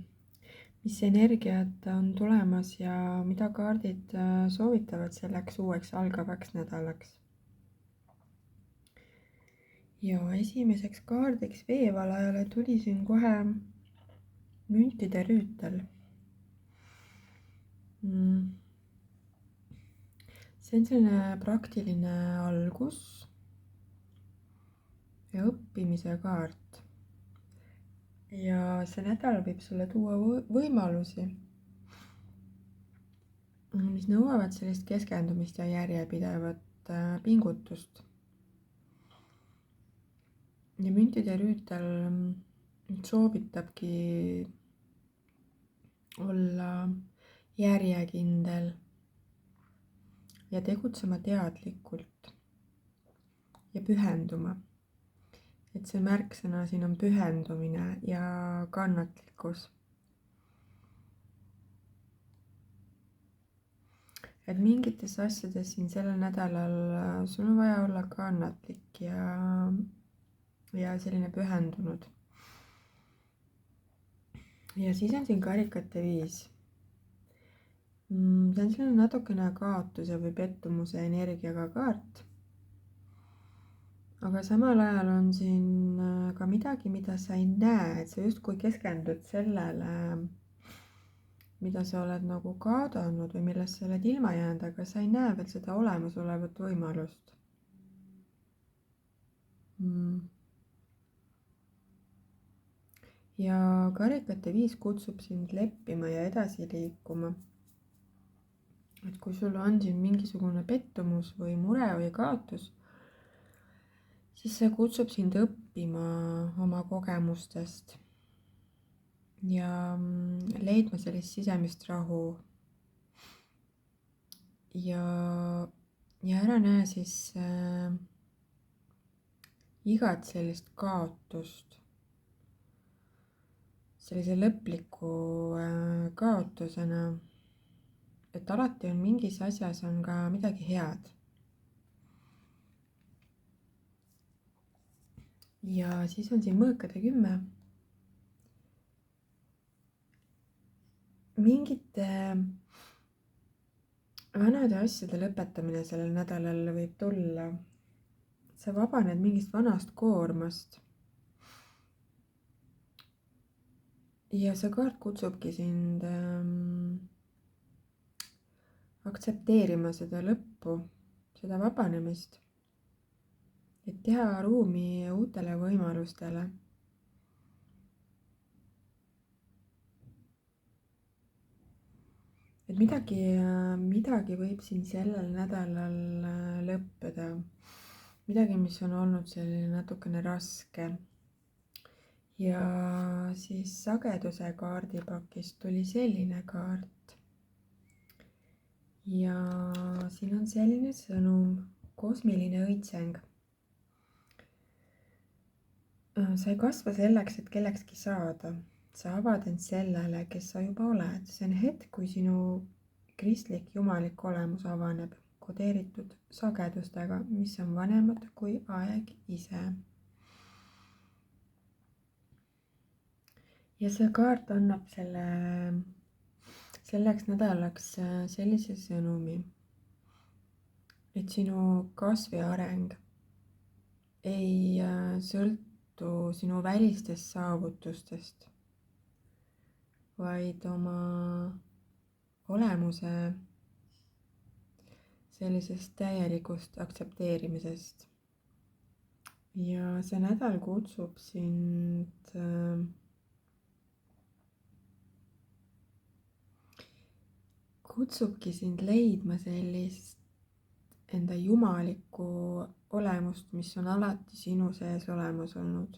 S1: mis energiat on tulemas ja mida kaardid soovitavad selleks uueks algavaks nädalaks. Ja esimeseks kaardiks veevalajale tuli siin kohe müntide rüütel. See on selline praktiline algus ja õppimise kaart. Ja see nädal võib sulle tuua võimalusi, mis nõuavad sellist keskendumist ja järjepidevat pingutust. Ja müntide rüütel soovitabki olla järjekindel ja tegutsema teadlikult ja pühenduma. Et see märksõna siin on pühendumine ja kannatlikkus. Et mingites asjades siin sellel nädalal sul on vaja olla kannatlik ja selline pühendunud. Ja siis on siin karikate 5. See on selline natukene kaotuse või pettumuse energiaga kaart. Aga samal ajal on siin ka midagi, mida sa ei näe, et sa justkui keskendud sellele, mida sa oled nagu kaadanud või millest sa oled ilma jäänud, aga sa ei näe veel seda olemasolevat võimalust. Ja karikate 5 kutsub sind leppima ja edasi liikuma. Et kui sul on siin mingisugune pettumus või mure või kaotus, siis see kutsub sind õppima oma kogemustest ja leidma sellist sisemist rahu. Ja ära näe siis igat sellist kaotust sellise lõpliku kaotusena, et alati on mingis asjas on ka midagi head. Ja siis on siin mõõkade 10. Mingite vanade asjade lõpetamine sellel nädalal võib tulla. Sa vabaned mingist vanast koormast. Ja see kaart kutsubki sind aktsepteerima seda lõppu, seda vabanemist, et teha ruumi uutele võimalustele. Et midagi võib siin sellel nädalal lõppeda, midagi, mis on olnud selline natukene raske. Ja siis sageduse kaardipakist tuli selline kaart. Ja siin on selline sõnum, kosmiline õitseng. sa ei kasva selleks, et kellekski saada. Sa avad end sellele, kes sa juba oled. See on hetk, kui sinu kristlik jumalik olemus avaneb kodeeritud sagedustega, mis on vanemad kui aeg ise. ja see kaart annab selleks nädalaks sellise sõnumi, et sinu kasv ja areng ei sõltu sinu välistest saavutustest, vaid oma olemuse sellisest täielikust aktsepteerimisest. ja see nädal kutsubki sind leidma sellist enda jumalikku olemust, mis on alati sinu sees olemas olnud.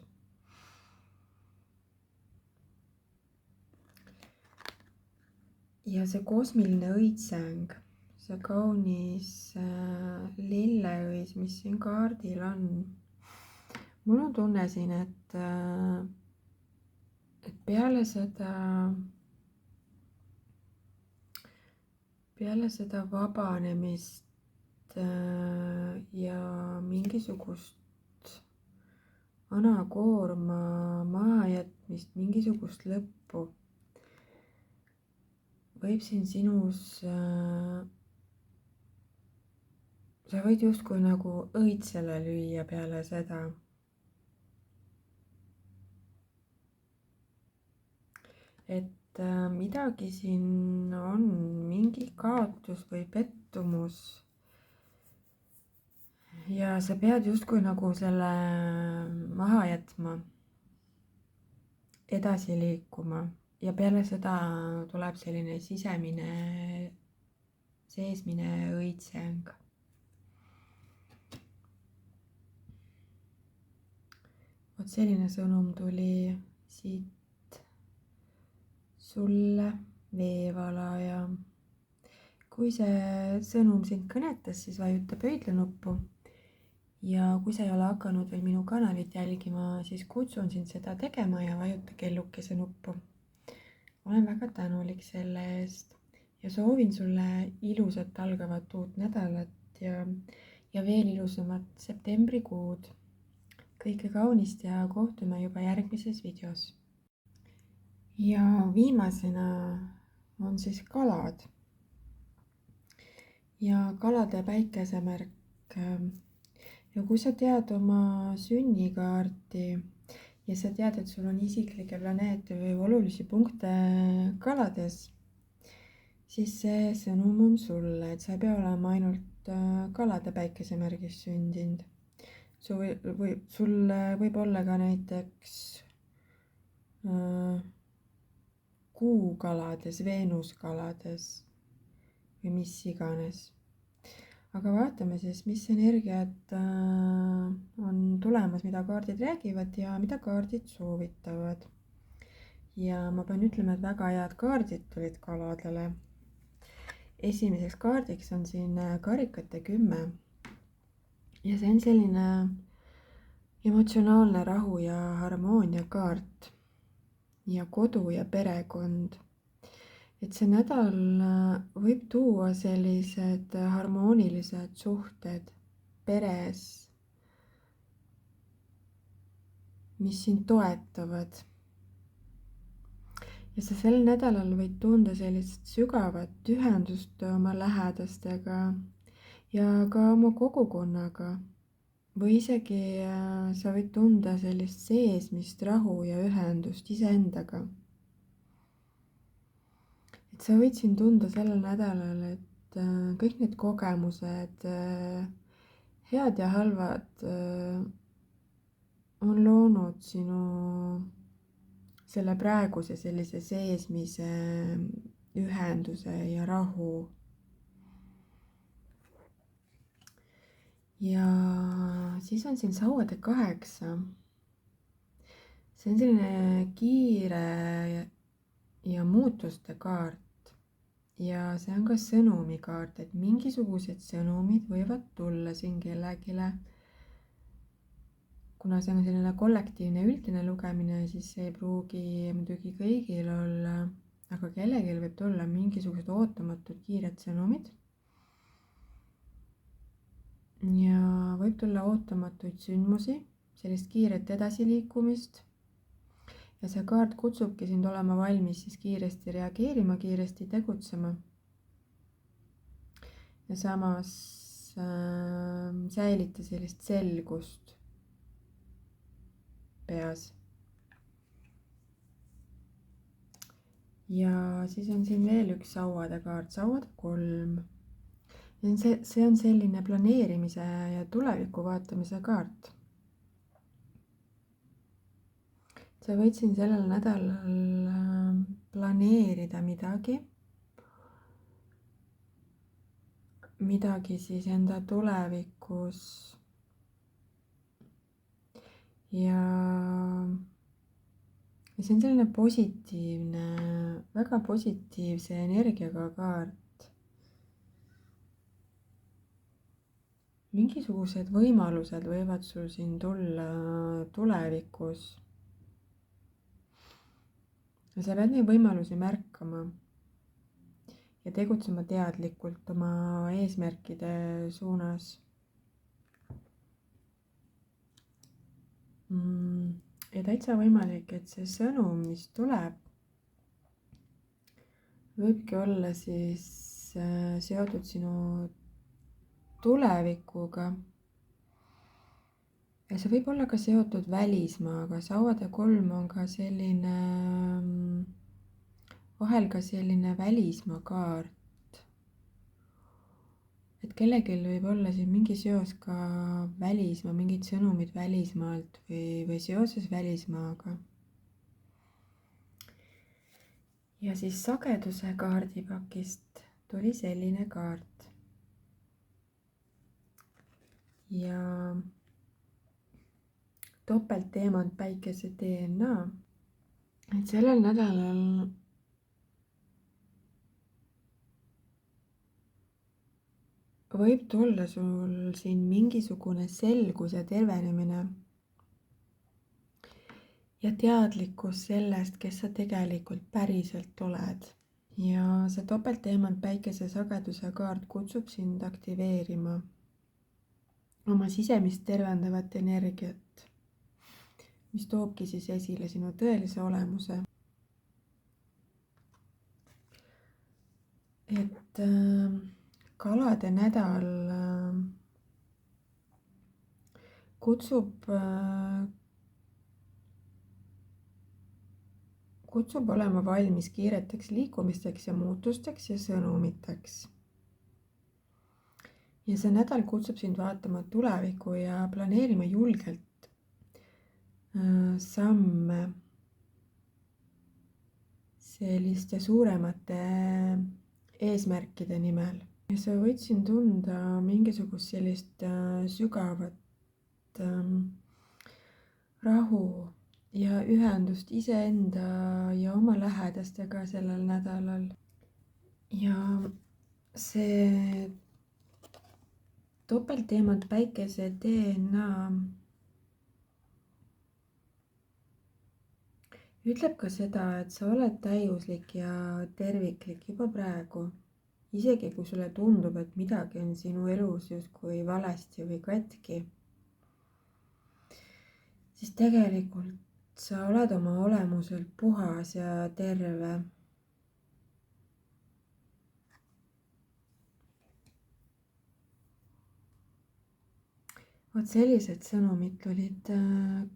S1: ja see kosmiline õitseng, see kaunis lilleõis, mis siin kaardil on, mul on tunne siin, et peale seda vabanemist ja mingisugust vana koorma mahajätmist, mingisugust lõppu, võib siin sinus, sa võid justkui nagu õitsele lüüa peale seda. et midagi siin on, mingi kaotus või pettumus. ja sa pead justkui nagu selle maha jätma, edasi liikuma ja peale seda tuleb selline sisemine, seesmine õitseng. vot selline sõnum tuli siit sulle, veevalaja. kui see sõnum sind kõnetas, siis vajuta pöidlanuppu. ja kui sa ei ole hakanud veel minu kanalit jälgima, siis kutsun sind seda tegema ja vajuta kellukese nuppu. olen väga tänulik selle eest ja soovin sulle ilusat algavat uut nädalat ja veel ilusamat septembrikuud. kõike kaunist ja kohtume juba järgmises videos. ja viimasena on siis kalad ja kalade päikesemärk. ja kui sa tead oma sünnikaarti ja sa tead, et sul on isiklikke planeete või olulisi punkte kalades, siis see sõnum on sulle, et sa ei pea olema ainult kalade päikesemärgis sündinud. Sul võib olla ka näiteks kuukalades, Veenuskalades või mis iganes. aga vaatame siis, mis energiat on tulemas, mida kaardid räägivad ja mida kaardid soovitavad. ja ma pean ütlema, et väga head kaardid tulid kaladele. esimeseks kaardiks on siin karikate 10 ja see on selline emotsionaalne rahu ja harmoonia kaart ja kodu ja perekond. et see nädal võib tuua sellised harmoonilised suhted peres, mis sind toetavad. ja sa sel nädalal võid tunda sellist sügavat ühendust oma lähedastega ja ka oma kogukonnaga. või isegi sa võid tunda sellist seesmist rahu ja ühendust iseendaga. et sa võid siin tunda sellel nädalal, et kõik need kogemused, head ja halvad, on loonud sinu selle praeguse sellise seesmise ühenduse ja rahu. ja siis on siin sauade 8. see on selline kiire ja muutuste kaart. ja see on ka sõnumikaart, et mingisugused sõnumid võivad tulla siin kellelegi kuna see on selline kollektiivne üldine lugemine, siis see ei pruugi muidugi kõigil olla, aga kellelgi võib tulla mingisugused ootamatud kiired sõnumid. Ja võib tulla ootamatuid sündmusi, sellist kiiret edasiliikumist. Ja see kaart kutsubki sind olema valmis siis kiiresti reageerima, kiiresti tegutsema. Ja samas säilita sellist selgust peas. Ja siis on siin veel üks sauade kaart, sauade 3. Ja see on selline planeerimise ja tuleviku vaatamise kaart. Sa võid siin sellel nädalal planeerida midagi siis enda tulevikus. Ja see on selline positiivne, väga positiivse energiaga kaart. Mingisugused võimalused võivad sul siin tulla tulevikus. Ja sa pead neid võimalusi märkama ja tegutsema teadlikult oma eesmärkide suunas. Ja täitsa võimalik, et see sõnum, mis tuleb, võibki olla siis seotud sinu tulevikuga. Ja see võib olla ka seotud välismaaga, sauade 3 on ka selline, vahel ka selline välismaa kaart. Et kellelgi võib olla siin mingi seos ka välismaa, mingid sõnumid välismaalt või seoses välismaaga. Ja siis sageduse kaardipakist tuli selline kaart. Ja topeltteemant päikese DNA. Et sellel nädalal võib tulla sul siin mingisugune selgus ja tervenemine ja teadlikkus sellest, kes sa tegelikult päriselt oled. Ja see topeltteemant päikese sageduse kaart kutsub sind aktiveerima oma sisemist tervendavat energiat, mis toobki siis esile sinu tõelise olemuse. Et kalade nädal kutsub olema valmis kiireteks liikumisteks ja muutusteks ja sõnumiteks. Ja see nädal kutsub sind vaatama tulevikku ja planeerima julgelt samme selliste suuremate eesmärkide nimel. Ja sa võid siin tunda mingisugust sellist sügavat rahu ja ühendust iseenda ja oma lähedastega sellel nädalal. Ja see topeltteemant päikese DNA ütleb ka seda, et sa oled täiuslik ja terviklik juba praegu. Isegi kui sulle tundub, et midagi on sinu elus justkui valesti või katki, siis tegelikult sa oled oma olemuselt puhas ja terve. Vot sellised sõnumid tulid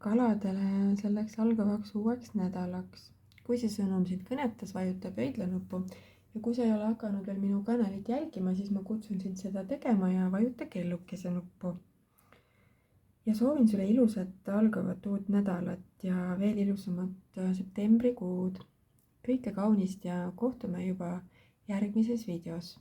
S1: kaladele selleks algavaks uueks nädalaks. Kui see sõnum sind kõnetas, vajuta pöidlanuppu ja kui sa ei ole hakanud veel minu kanalit jälgima, siis ma kutsun sind seda tegema ja vajuta kellukese nuppu. Ja soovin sulle ilusat algavat uut nädalat ja veel ilusamat septembrikuud. Kõike kaunist ja kohtume juba järgmises videos.